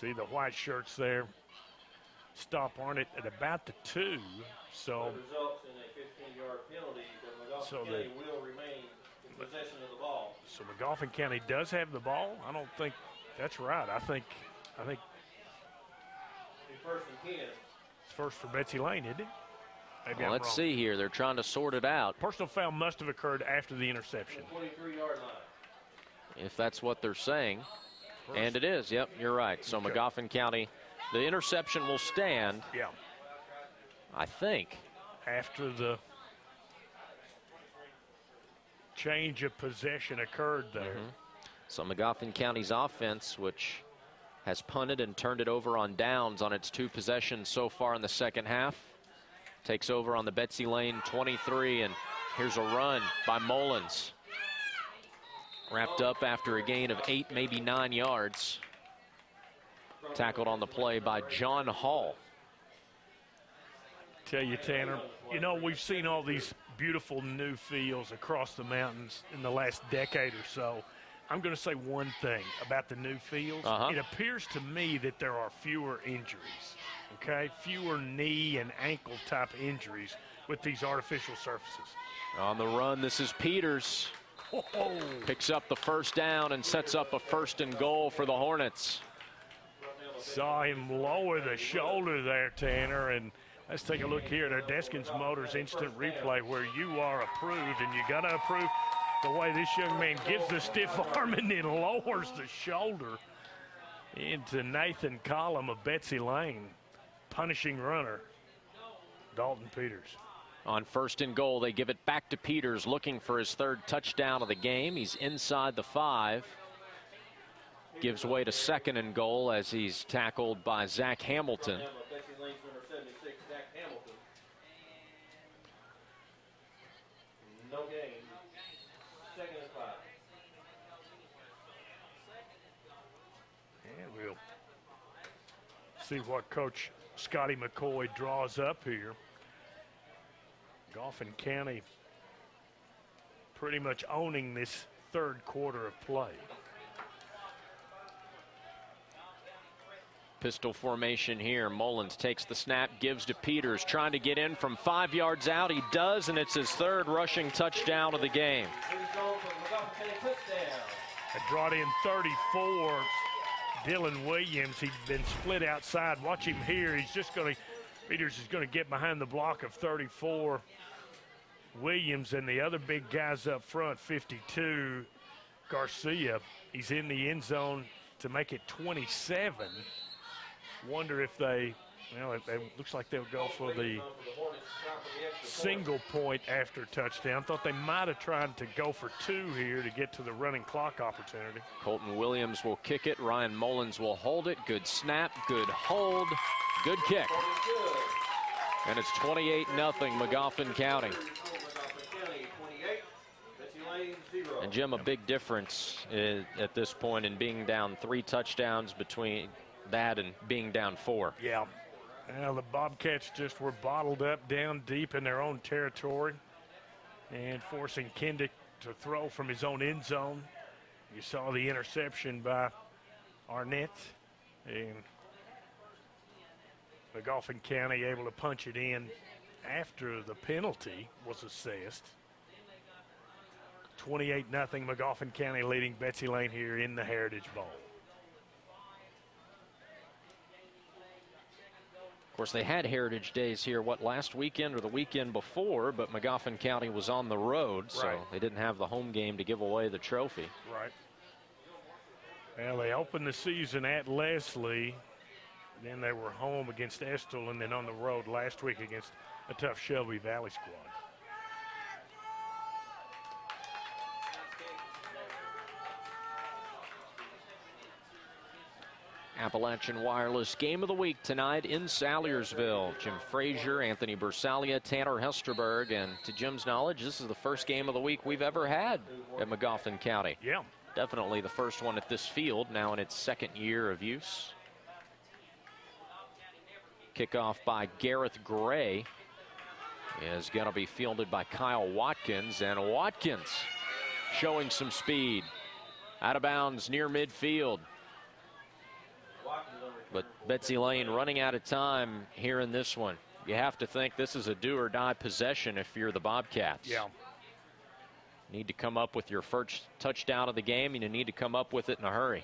see the white shirts there stop Arnott at about the 2. So results in a 15-yard penalty, but Magoffin County will remain in possession of the ball. So Magoffin County does have the ball. I don't think that's right. I think First and 10. it's first for Betsy Layne, isn't it? Maybe Well, I'm let's wrong. see here. They're trying to sort it out. Personal foul must have occurred after the interception. 23-yard line. If that's what they're saying. And it is. Yep, you're right. So Okay. Magoffin County, the interception will stand, Yeah. I think. After the change of possession occurred there. So Magoffin County's offense, which has punted and turned it over on downs on its 2 possessions so far in the second half, takes over on the Betsy Layne 23, and here's a run by Mullins. Wrapped up after a gain of 8, maybe 9 yards. Tackled on the play by John Hall. Tell you, Tanner, you know, we've seen all these beautiful new fields across the mountains in the last decade or so. I'm going to say one thing about the new fields. It appears to me that there are fewer injuries, okay? Fewer knee and ankle type injuries with these artificial surfaces. On the run, this is Peters. Picks up the first down and sets up a 1st and goal for the Hornets. Saw him lower the shoulder there, Tanner, and let's take a look here at our Deskins Motors instant replay where you are approved, and you got to approve the way this young man gives the stiff arm and then lowers the shoulder into Nathan Collum of Betsy Layne. punishing runner, Dalton Peters. On 1st and goal, they give it back to Peters, looking for his 3rd touchdown of the game. He's inside the 5. Gives way to 2nd and goal as he's tackled by Zach Hamilton. No gain. 2nd and 5. And we'll see what Coach Scotty McCoy draws up here. Magoffin County pretty much owning this 3rd quarter of play. Pistol formation here. Mullins takes the snap, gives to Peters, trying to get in from 5 yards out. He does, and it's his 3rd rushing touchdown of the game. They brought in 34. Dylan Williams, he'd been split outside. Watch him here. He's just going to, Peters is going to get behind the block of 34. Williams and the other big guys up front, 52. Garcia, he's in the end zone to make it 27. Wonder if they, well, it looks like they'll go for the single point after touchdown. Thought they might have tried to go for 2 here to get to the running clock opportunity. Colton Williams will kick it. Ryan Mullins will hold it. Good snap, good hold, good kick. And it's 28-0 Magoffin County. And Jim, a big difference at this point in being down 3 touchdowns between that and being down 4. Yeah. Well, the Bobcats just were bottled up down deep in their own territory and forcing Kendick to throw from his own end zone. You saw the interception by Arnett, and Magoffin County able to punch it in after the penalty was assessed. 28-0 Magoffin County leading Betsy Layne here in the Heritage Bowl. Of course, they had Heritage Days here, last weekend or the weekend before, but Magoffin County was on the road, so they didn't have the home game to give away the trophy. Right. Well, they opened the season at Leslie, then they were home against Estill, and then on the road last week against a tough Shelby Valley squad. Appalachian Wireless Game of the Week tonight in Salyersville. Jim Frazier, Anthony Bersalia, Tanner Hesterberg, and to Jim's knowledge, this is the first game of the week we've ever had at Magoffin County. Yeah. Definitely the first one at this field, now in its 2nd year of use. Kickoff by Gareth Gray is going to be fielded by Kyle Watkins, and Watkins showing some speed. Out of bounds near midfield. But Betsy Layne running out of time here in this one. You have to think this is a do-or-die possession if you're the Bobcats. Yeah. Need to come up with your first touchdown of the game, and you need to come up with it in a hurry.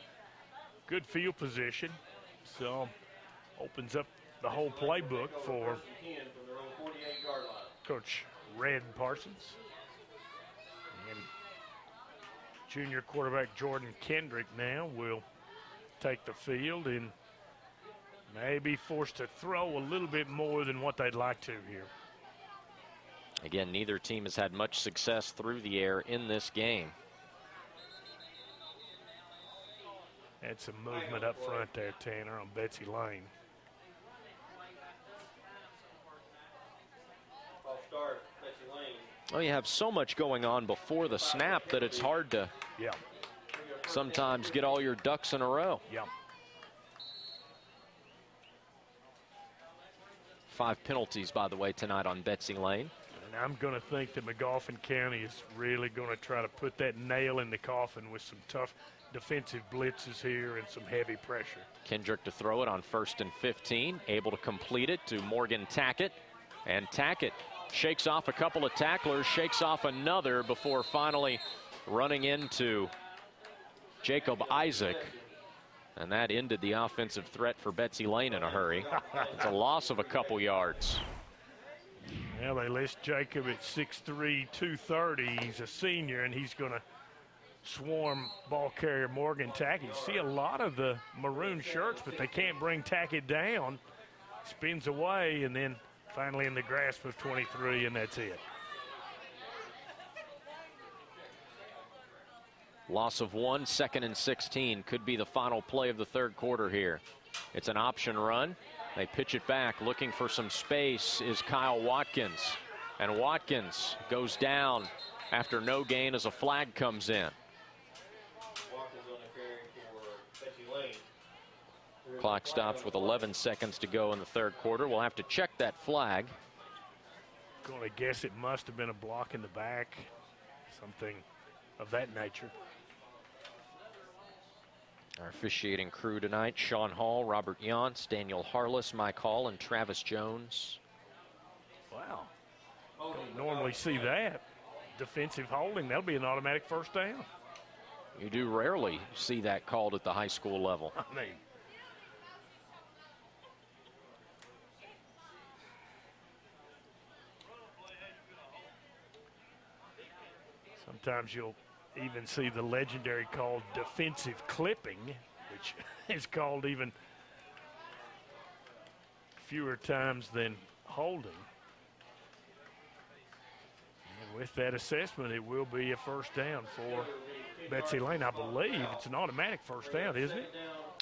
Good field position, so opens up the whole playbook for Coach Red Parsons. And junior quarterback Jordan Kendrick now will take the field and may be forced to throw a little bit more than what they'd like to here. Again, neither team has had much success through the air in this game. Had some movement up front there, Tanner, on Betsy Layne. Oh, you have so much going on before the snap that it's hard to sometimes get all your ducks in a row. Yeah. 5 penalties, by the way, tonight on Betsy Layne. And I'm going to think that Magoffin County is really going to try to put that nail in the coffin with some tough defensive blitzes here and some heavy pressure. Kendrick to throw it on 1st and 15, able to complete it to Morgan Tackett. And Tackett shakes off a couple of tacklers, shakes off another before finally running into Jacob Isaac. And that ended the offensive threat for Betsy Layne in a hurry. It's a loss of a couple yards. Well, they list Jacob at 6'3", 230. He's a senior, and he's going to swarm ball carrier Morgan Tackett. You see a lot of the maroon shirts, but they can't bring Tackett down. spins away, and then finally in the grasp of 23, and that's it. Loss of 1, 2nd and 16 could be the final play of the third quarter here. It's an option run. They pitch it back. Looking for some space is Kyle Watkins. And Watkins goes down after no gain as a flag comes in. Watkins on the carry for Betsy Layne. Clock stops with 11 seconds to go in the third quarter. We'll have to check that flag. Going to guess it must have been a block in the back, something of that nature. Our officiating crew tonight: Sean Hall, Robert Yance, Daniel Harless, Mike Hall, and Travis Jones. Wow. Don't normally see that. Defensive holding, that'll be an automatic first down. You do rarely see that called at the high school level. I mean, sometimes you'll even see the legendary called defensive clipping, which is called even fewer times than holding. And with that assessment, it will be a first down for Betsy Layne. I believe it's an automatic first down, isn't it?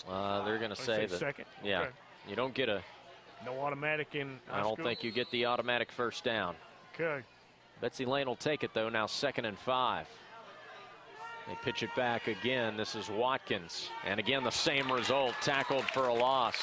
They're going to say that. Second? Yeah. Okay. You don't get a. No automatic in high I don't school? think you get the automatic first down. Okay. Betsy Layne will take it, though, now 2nd and 5. They pitch it back again. This is Watkins. And again, the same result, tackled for a loss.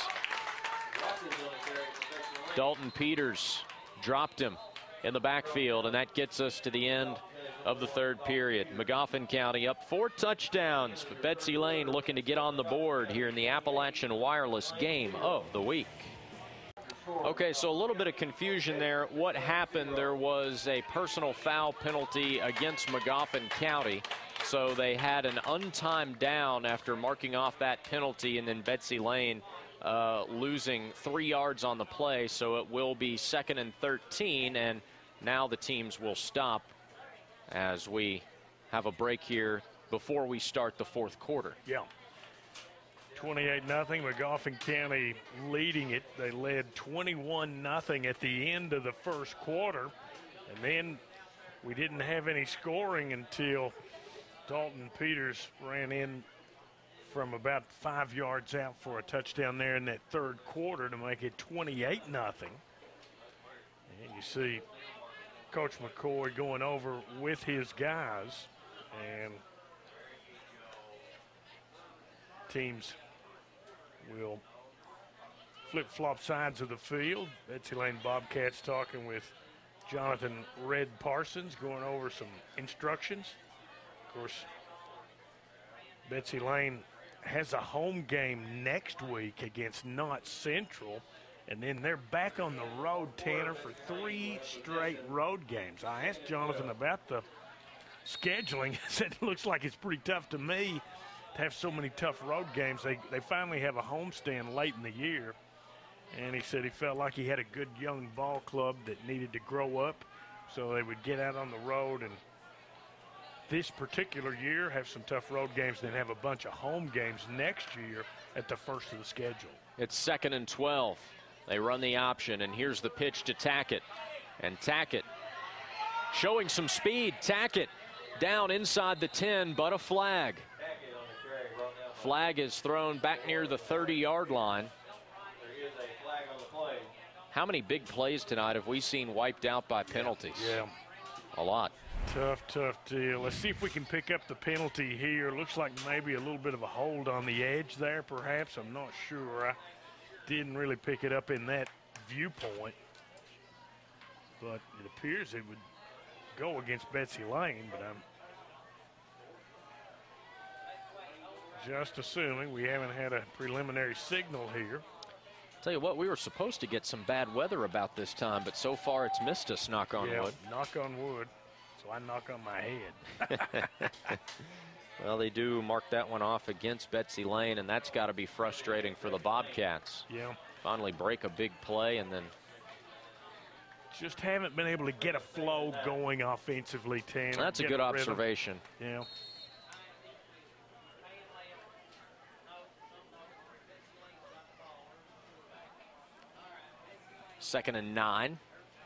Dalton Peters dropped him in the backfield, and that gets us to the end of the third period. Magoffin County up 4 touchdowns, but Betsy Layne looking to get on the board here in the Appalachian Wireless Game of the Week. Okay, so a little bit of confusion there. What happened? There was a personal foul penalty against Magoffin County. So they had an untimed down after marking off that penalty, and then Betsy Layne losing 3 yards on the play. So it will be 2nd and 13, and now the teams will stop as we have a break here before we start the fourth quarter. Yeah. 28-0, Magoffin County leading it. They led 21-0 at the end of the first quarter. And then we didn't have any scoring until Dalton Peters ran in from about 5 yards out for a touchdown there in that third quarter to make it 28-0. And you see Coach McCoy going over with his guys, and teams will flip-flop sides of the field. Betsy Layne Bobcats talking with Jonathan Red Parsons, going over some instructions. Of course, Betsy Layne has a home game next week against Knott Central, and then they're back on the road, Tanner, for 3 straight road games. I asked Jonathan about the scheduling. He said it looks like it's pretty tough to me to have so many tough road games. They finally have a homestand late in the year, and he said he felt like he had a good young ball club that needed to grow up, so they would get out on the road and this particular year have some tough road games, then have a bunch of home games next year at the first of the schedule. It's 2nd and 12. They run the option, and here's the pitch to Tackett. And Tackett showing some speed. Tackett down inside the 10, but a flag. Flag is thrown back near the 30-yard line. There is a flag on the play. How many big plays tonight have we seen wiped out by penalties? Yeah. A lot. Tough deal. Let's see if we can pick up the penalty here. Looks like maybe a little bit of a hold on the edge there, perhaps. I'm not sure. I didn't really pick it up in that viewpoint. But it appears it would go against Betsy Layne, but I'm just assuming. We haven't had a preliminary signal here. Tell you what, we were supposed to get some bad weather about this time, but so far it's missed us, knock on wood. Knock on wood. So I knock on my head. Well, they do mark that one off against Betsy Layne, and that's got to be frustrating for the Bobcats. Yeah. Finally break a big play and then just haven't been able to get a flow going offensively, Tanner. That's a good observation. Yeah. 2nd and 9.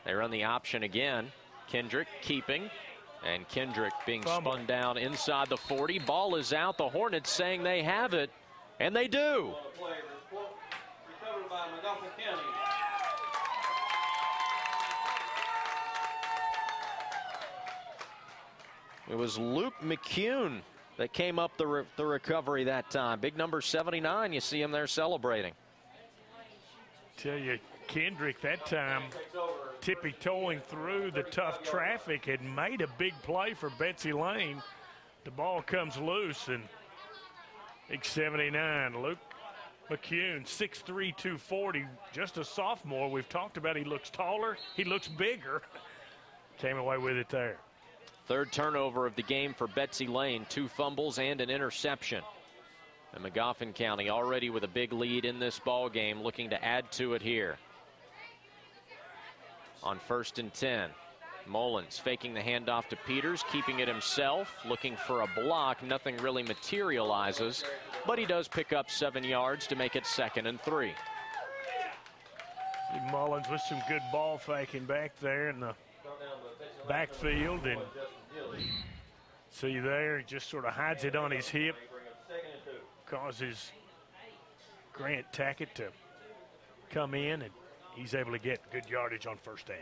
They run the option again. Kendrick keeping, and Kendrick being spun down inside the 40. Ball is out. The Hornets saying they have it, and they do. Recovered by Magoffin County. It was Luke McCune that came up the recovery that time. Big number 79. You see him there celebrating. Tell you, Kendrick that time tippy-toeing through the tough traffic had made a big play for Betsy Layne. The ball comes loose, and big 79, Luke McCune, 6'3", 240, just a sophomore. We've talked about he looks taller, he looks bigger. Came away with it there. 3rd turnover of the game for Betsy Layne, 2 fumbles and an interception. And Magoffin County already with a big lead in this ball game, looking to add to it here. On 1st and 10, Mullins faking the handoff to Peters, keeping it himself, looking for a block. Nothing really materializes, but he does pick up 7 yards to make it 2nd and 3. Mullins with some good ball faking back there in the backfield, and see there, he just sort of hides it on his hip, causes Grant Tackett to come in, and he's able to get good yardage on 1st down.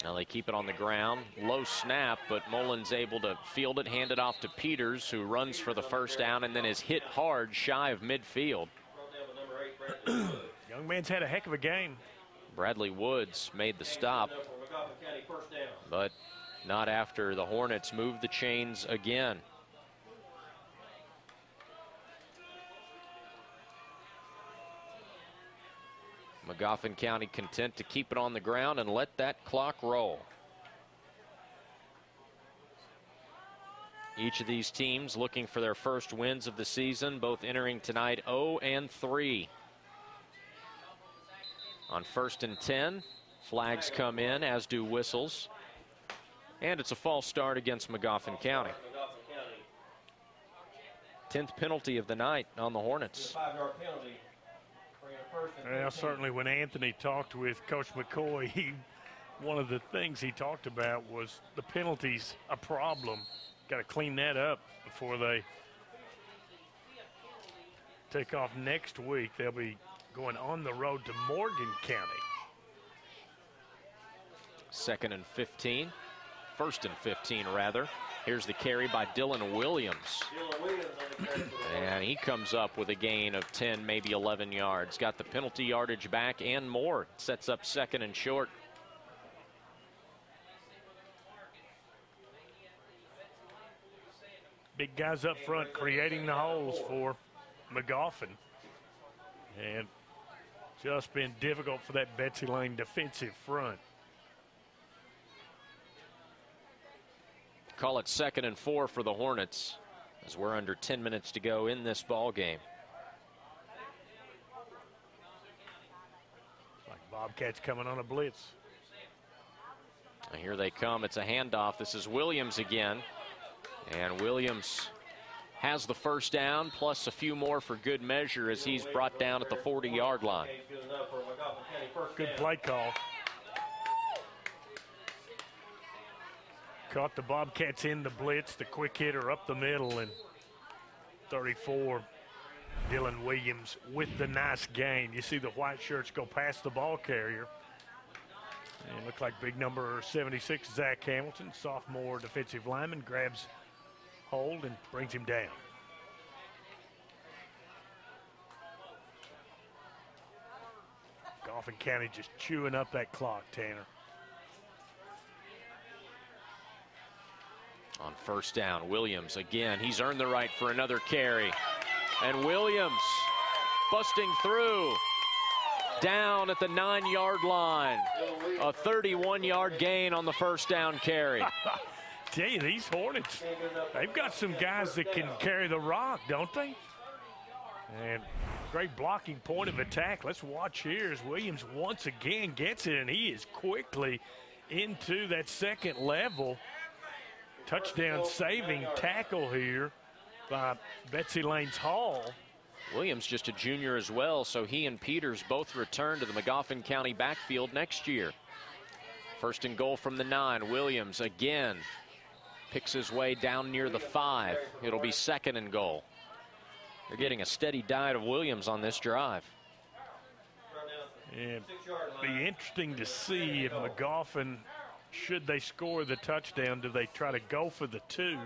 Now they keep it on the ground. Low snap, but Mullins able to field it, hand it off to Peters, who runs for the 1st down and then is hit hard shy of midfield. Young man's had a heck of a game. Bradley Woods made the stop, but not after the Hornets moved the chains again. Magoffin County content to keep it on the ground and let that clock roll. Each of these teams looking for their first wins of the season, both entering tonight 0-3. On 1st and 10, flags come in, as do whistles. And it's a false start against Magoffin County. 10th penalty of the night on the Hornets. 5-yard penalty. Well, certainly when Anthony talked with Coach McCoy, one of the things he talked about was the penalties a problem. Got to clean that up before they take off next week. They'll be going on the road to Morgan County. 2nd and 15. 1st and 15, rather. Here's the carry by Dylan Williams. And he comes up with a gain of 10, maybe 11 yards. Got the penalty yardage back and more. Sets up 2nd and short. Big guys up front creating the holes for Magoffin. And just been difficult for that Betsy Layne defensive front. Call it 2nd and 4 for the Hornets, as we're under 10 minutes to go in this ball game. Like Bobcats coming on a blitz. And here they come. It's a handoff. This is Williams again. And Williams has the 1st down, plus a few more for good measure as he's brought down at the 40-yard line. Good play call. Caught the Bobcats in the blitz, the quick hitter up the middle, and 34, Dylan Williams with the nice gain. You see the white shirts go past the ball carrier. And look like big number 76, Zach Hamilton, sophomore defensive lineman, grabs hold and brings him down. Magoffin County just chewing up that clock, Tanner. On 1st down, Williams again. He's earned the right for another carry. And Williams busting through. Down at the 9-yard line. A 31-yard gain on the 1st down carry. Tell you, these Hornets, they've got some guys that can carry the rock, don't they? And great blocking point of attack. Let's watch here as Williams once again gets it, and he is quickly into that second level. Touchdown saving tackle here by Betsy Layne's Hall. Williams just a junior as well, so he and Peters both return to the Magoffin County backfield next year. First and goal from the 9. Williams again picks his way down near the 5. It'll be second and goal. They're getting a steady diet of Williams on this drive. It'd be interesting to see if Magoffin, should they score the touchdown, do they try to go for the 2?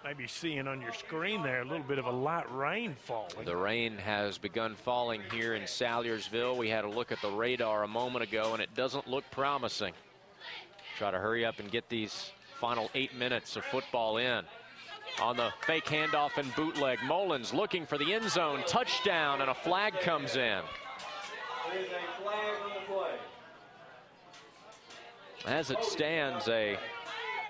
Maybe seeing on your screen there a little bit of a light rain falling. The rain has begun falling here in Salyersville. We had a look at the radar a moment ago, and it doesn't look promising. Try to hurry up and get these final 8 minutes of football in. On the fake handoff and bootleg, Mullins looking for the end zone. Touchdown, and a flag comes in. There is a flag on the play. As it stands, a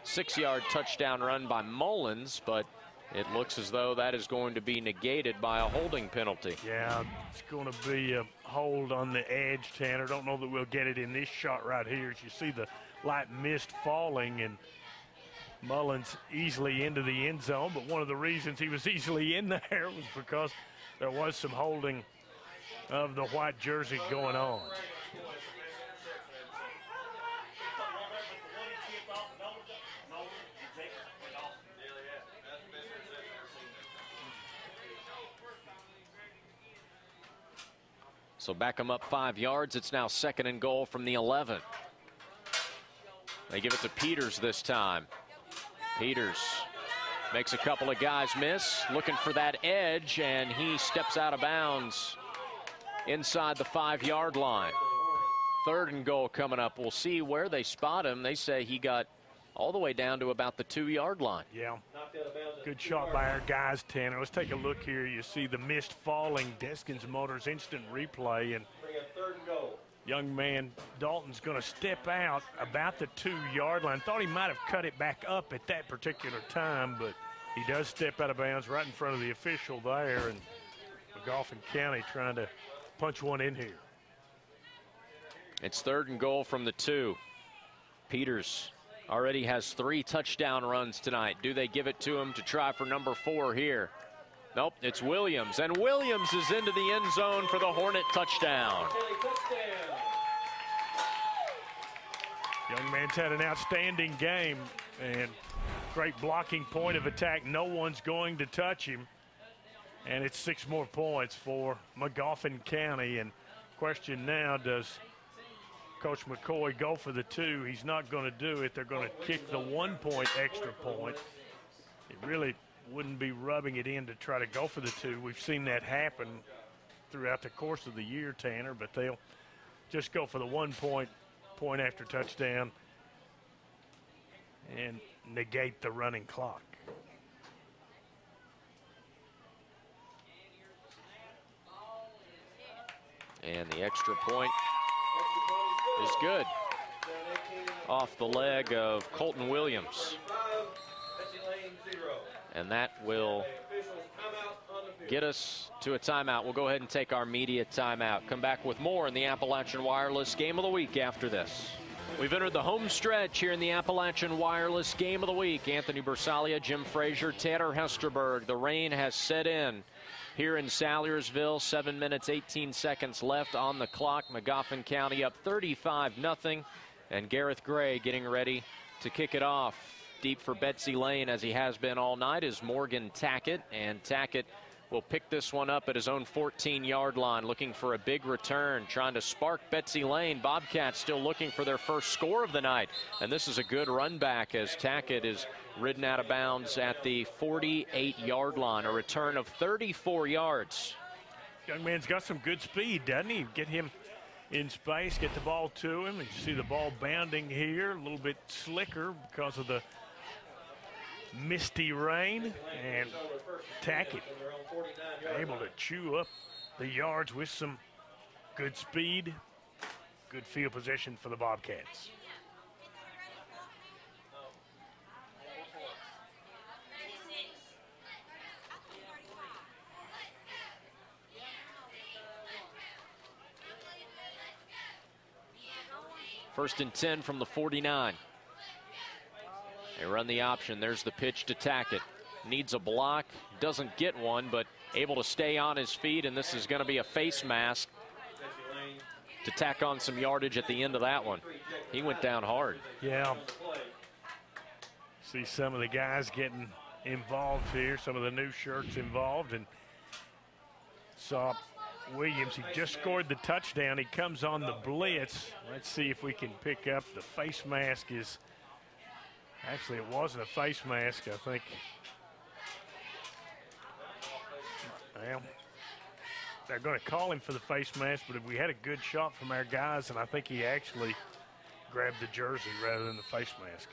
6-yard touchdown run by Mullins, but it looks as though that is going to be negated by a holding penalty. Yeah, it's going to be a hold on the edge, Tanner. Don't know that we'll get it in this shot right here. As you see the light mist falling, and Mullins easily into the end zone, but one of the reasons he was easily in there was because there was some holding of the white jersey going on. So back them up 5 yards. It's now second and goal from the 11. They give it to Peters this time. Peters makes a couple of guys miss, looking for that edge, and he steps out of bounds inside the 5-yard line. Third and goal coming up. We'll see where they spot him. They say he got all the way down to about the 2-yard line. Yeah, good shot by our guys, Tanner. Let's take a look here. You see the mist falling. Deskins Motors instant replay, and young man Dalton's going to step out about the 2-yard line. Thought he might have cut it back up at that particular time, but he does step out of bounds right in front of the official there, and Magoffin County trying to punch one in here. It's third and goal from the 2. Peters already has 3 touchdown runs tonight. Do they give it to him to try for number 4 here? Nope, it's Williams, and Williams is into the end zone for the Hornet touchdown. Young man's had an outstanding game and great blocking point of attack. No one's going to touch him, and it's 6 more points for Magoffin County. And question now, does Coach McCoy go for the 2? He's not going to do it. They're going to kick the 1-point extra point. It really wouldn't be rubbing it in to try to go for the 2. We've seen that happen throughout the course of the year, Tanner, but they'll just go for the 1-point after touchdown and negate the running clock. And the extra point is good off the leg of Colton Williams. And that will get us to a timeout. We'll go ahead and take our media timeout. Come back with more in the Appalachian Wireless Game of the Week after this. We've entered the home stretch here in the Appalachian Wireless Game of the Week. Anthony Bersalia, Jim Frazier, Tanner Hesterberg. The rain has set in here in Salyersville. 7 minutes, 18 seconds left on the clock. Magoffin County up 35-0. And Gareth Gray getting ready to kick it off. Deep for Betsy Layne, as he has been all night, is Morgan Tackett. And Tackett will pick this one up at his own 14-yard line, looking for a big return, trying to spark Betsy Layne. Bobcats still looking for their first score of the night. And this is a good run back as Tackett is ridden out of bounds at the 48-yard line, a return of 34 yards. Young man's got some good speed, doesn't he? Get him in space, get the ball to him, and you see the ball bounding here, a little bit slicker because of the misty rain, and Tackett able to chew up the yards with some good speed, good field position for the Bobcats. First and 10 from the 49. They run the option. There's the pitch to Tackett. Needs a block. Doesn't get one, but able to stay on his feet, and this is going to be a face mask to tack on some yardage at the end of that one. He went down hard. Yeah. See some of the guys getting involved here, some of the new shirts involved, and saw Williams. He just scored the touchdown. He comes on the blitz. Let's see if we can pick up the face mask. Is actually, it wasn't a face mask, I think. Well, they're going to call him for the face mask, but we had a good shot from our guys, and I think he actually grabbed the jersey rather than the face mask.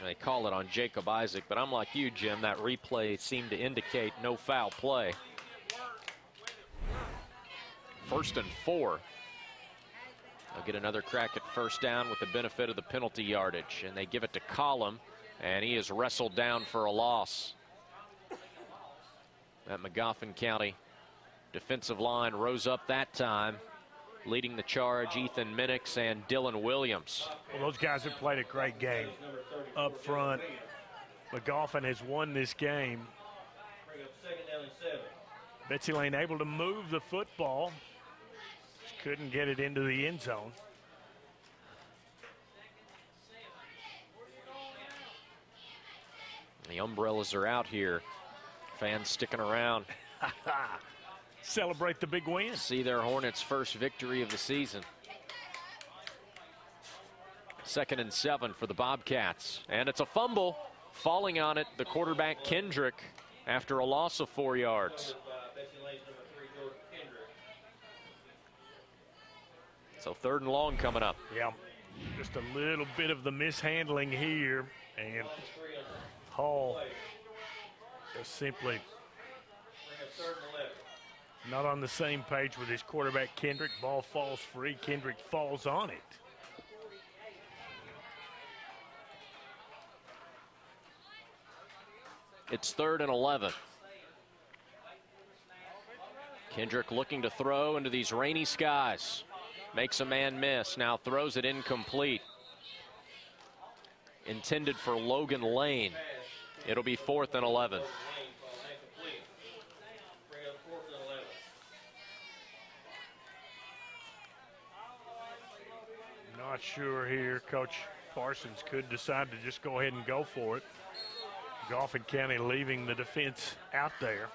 They call it on Jacob Isaac, but I'm like you, Jim. That replay seemed to indicate no foul play. First and 4. They'll get another crack at first down with the benefit of the penalty yardage, and they give it to Collum, and he is wrestled down for a loss. That Magoffin County defensive line rose up that time, leading the charge, Ethan Minix and Dylan Williams. Well, those guys have played a great game up front. Magoffin has won this game. Betsy Layne able to move the football. Just couldn't get it into the end zone. The umbrellas are out here. Fans sticking around. Celebrate the big win. See their Hornets' first victory of the season. 2nd and 7 for the Bobcats. And it's a fumble. Falling on it, the quarterback Kendrick, after a loss of 4 yards. So 3rd and long coming up. Yeah, just a little bit of the mishandling here. And Hall just simply not on the same page with his quarterback Kendrick. Ball falls free. Kendrick falls on it. It's 3rd and 11. Kendrick looking to throw into these rainy skies. Makes a man miss. Now throws it incomplete. Intended for Logan Layne. It'll be 4th and 11. Not sure here. Coach Parsons could decide to just go ahead and go for it. Magoffin County leaving the defense out there.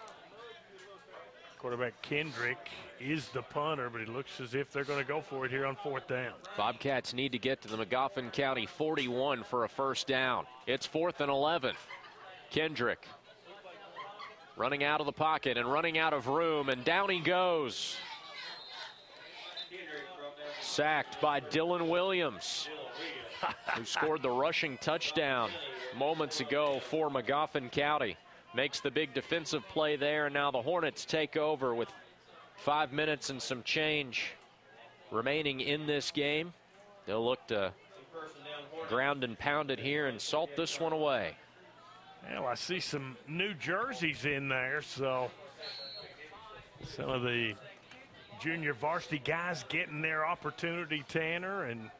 Quarterback Kendrick is the punter, but it looks as if they're going to go for it here on 4th down. Bobcats need to get to the Magoffin County 41 for a first down. It's 4th and 11. Kendrick running out of the pocket and running out of room, and down he goes. Sacked by Dylan Williams, who scored the rushing touchdown moments ago for Magoffin County. Makes the big defensive play there, and now the Hornets take over with 5 minutes and some change remaining in this game. They'll look to ground and pound it here and salt this one away. Well, I see some new jerseys in there, so some of the junior varsity guys getting their opportunity, Tanner, and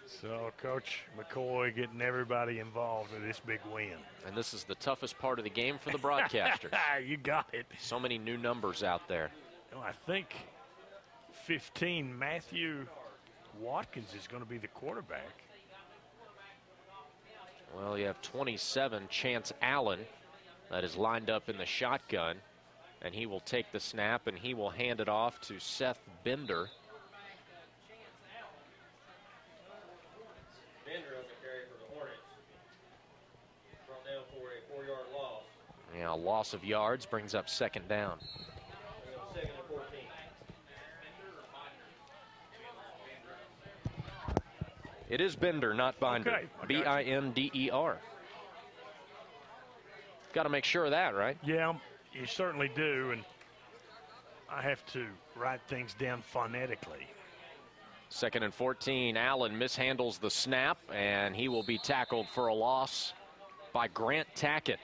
so Coach McCoy getting everybody involved with this big win. And this is the toughest part of the game for the broadcasters. You got it. So many new numbers out there. Well, I think 15, Matthew Watkins is going to be the quarterback. Well, you have 27, Chance Allen, that is lined up in the shotgun, and he will take the snap and he will hand it off to Seth Bender. Bender on the carry for the Hornets. Brought down for a 4-yard loss. Yeah, a loss of yards brings up 2nd down. 2nd and 14. It is Bender, not Binder. Okay, B-I-N-D-E-R. Got to make sure of that, right? Yeah, you certainly do, and I have to write things down phonetically. 2nd and 14. Allen mishandles the snap, and he will be tackled for a loss by Grant Tackett.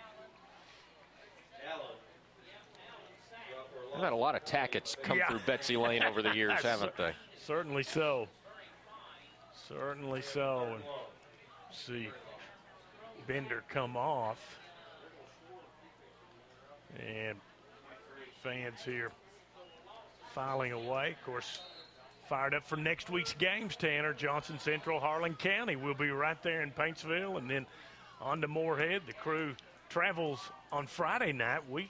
We've had a lot of Tacketts come through Betsy Layne over the years, haven't they? Certainly so. Certainly so. And see Bender come off. And fans here filing away. Of course, fired up for next week's games, Tanner. Johnson Central, Harlan County. We'll be right there in Paintsville and then on to Moorhead. The crew travels on Friday night. We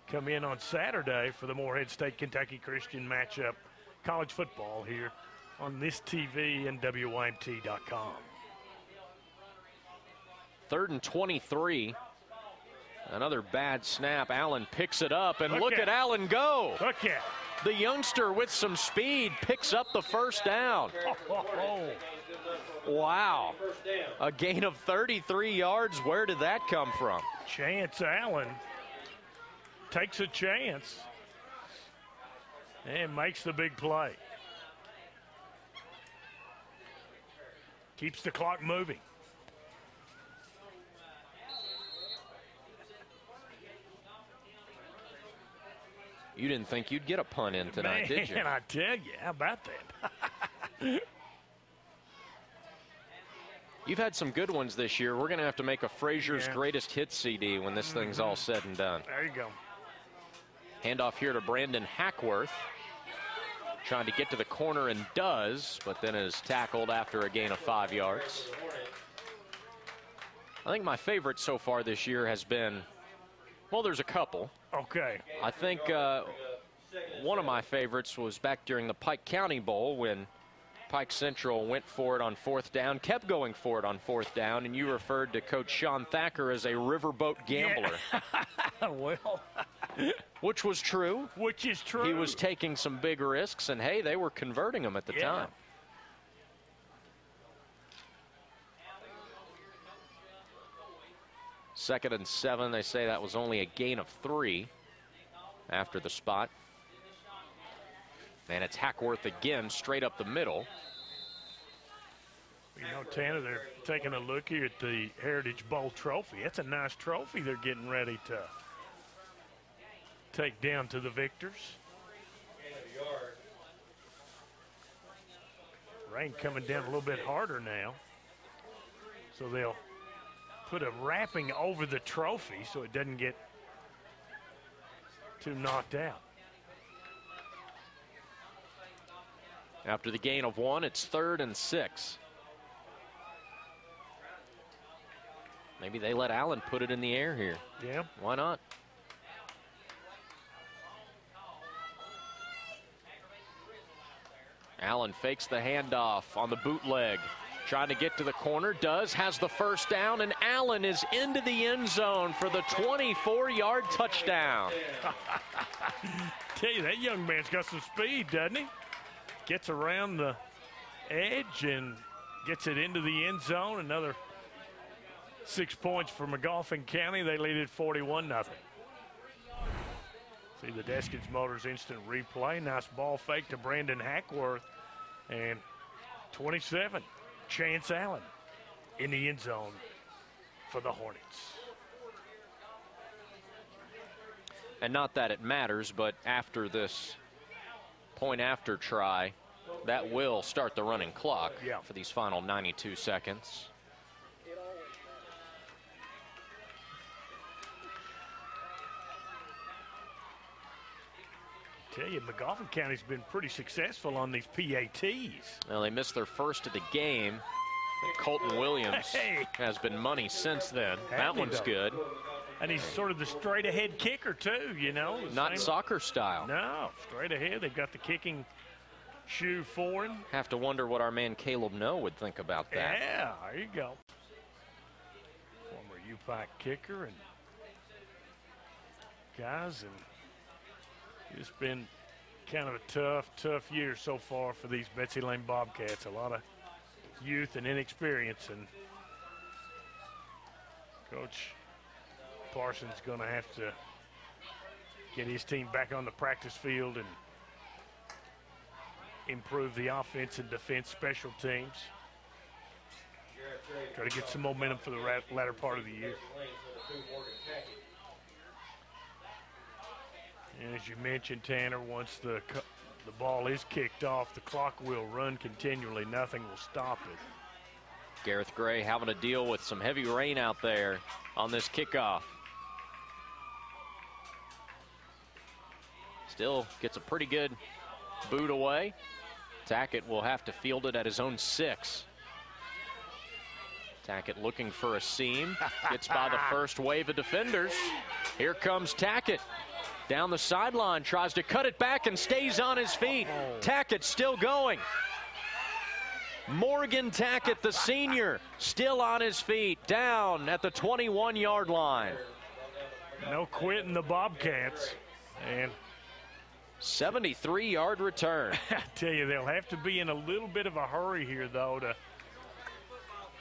come in on Saturday for the Moorhead State Kentucky Christian matchup. College football here on this TV and WYMT.com. 3rd and 23. Another bad snap. Allen picks it up, and look at Allen go. Look at the youngster with some speed picks up the first down. Wow. A gain of 33 yards. Where did that come from? Chance Allen takes a chance and makes the big play. Keeps the clock moving. You didn't think you'd get a punt in tonight, did you? Man, I tell you, how about that? You've had some good ones this year. We're going to have to make a Frazier's Greatest Hits CD when this thing's all said and done. There you go. Handoff here to Brandon Hackworth. Trying to get to the corner and does, but then is tackled after a gain of 5 yards. I think my favorite so far this year has been, well, there's a couple. Okay. I think one of my favorites was back during the Pike County Bowl when Pike Central went for it on 4th down, kept going for it on 4th down, and you referred to Coach Sean Thacker as a riverboat gambler. Yeah. Well. Which was true. Which is true. He was taking some big risks, and, hey, they were converting them at the time. 2nd and 7. They say that was only a gain of 3 after the spot. And it's Hackworth again, straight up the middle. You know, Tanner, they're taking a look here at the Heritage Bowl trophy. That's a nice trophy they're getting ready to take down to the victors. Rain coming down a little bit harder now. So they'll put a wrapping over the trophy so it doesn't get too knocked out. After the gain of 1, it's 3rd and 6. Maybe they let Allen put it in the air here. Yeah. Why not? Allen fakes the handoff on the bootleg. Trying to get to the corner, has the first down, and Allen is into the end zone for the 24-yard touchdown. Tell you, that young man's got some speed, doesn't he? Gets around the edge and gets it into the end zone. Another 6 points for Magoffin County. They lead it 41-0. See the Deskins Motors instant replay. Nice ball fake to Brandon Hackworth. And 27, Chance Allen in the end zone for the Hornets. And not that it matters, but after this point after try, that will start the running clock for these final 92 seconds. Tell you, Magoffin County's been pretty successful on these PATs. Well, they missed their first of the game. Colton Williams has been money since then. That one's good. And he's sort of the straight ahead kicker too, you know. Not soccer style. No, straight ahead. They've got the kicking shoe for him. Have to wonder what our man Caleb Noe would think about that. Yeah, there you go. Former UPAC kicker and guys, and it's been kind of a tough year so far for these Betsy Layne Bobcats. A lot of youth and inexperience, and Coach Parsons going to have to get his team back on the practice field and improve the offense and defense special teams. Try to get some momentum for the latter part of the year. And as you mentioned, Tanner, once the the ball is kicked off, the clock will run continually. Nothing will stop it. Gareth Gray having to deal with some heavy rain out there on this kickoff. Still gets a pretty good boot away. Tackett will have to field it at his own 6. Tackett looking for a seam. Gets by the first wave of defenders. Here comes Tackett. Down the sideline, tries to cut it back and stays on his feet. Tackett still going. Morgan Tackett, the senior, still on his feet, down at the 21-yard line. No quitting the Bobcats. And 73-yard return. I tell you, they'll have to be in a little bit of a hurry here, though, to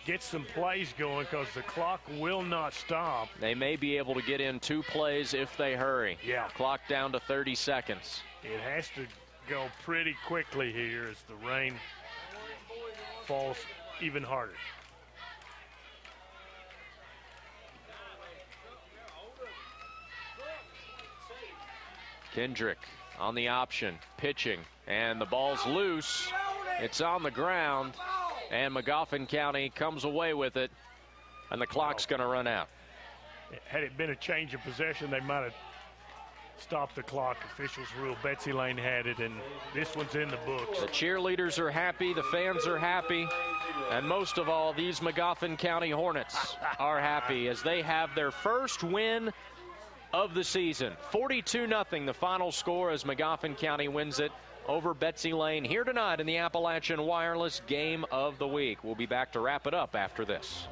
get some plays going, because the clock will not stop. They may be able to get in 2 plays if they hurry. Yeah. Clock down to 30 seconds. It has to go pretty quickly here as the rain falls even harder. Kendrick on the option, pitching, and the ball's loose. It's on the ground, and Magoffin County comes away with it, and the clock's going to run out. Had it been a change of possession, they might have stopped the clock. Officials ruled Betsy Layne had it, and this one's in the books. The cheerleaders are happy, the fans are happy, and most of all, these Magoffin County Hornets are happy as they have their first win of the season. 42-0 the final score as Magoffin County wins it over Betsy Layne here tonight in the Appalachian Wireless Game of the Week. We'll be back to wrap it up after this.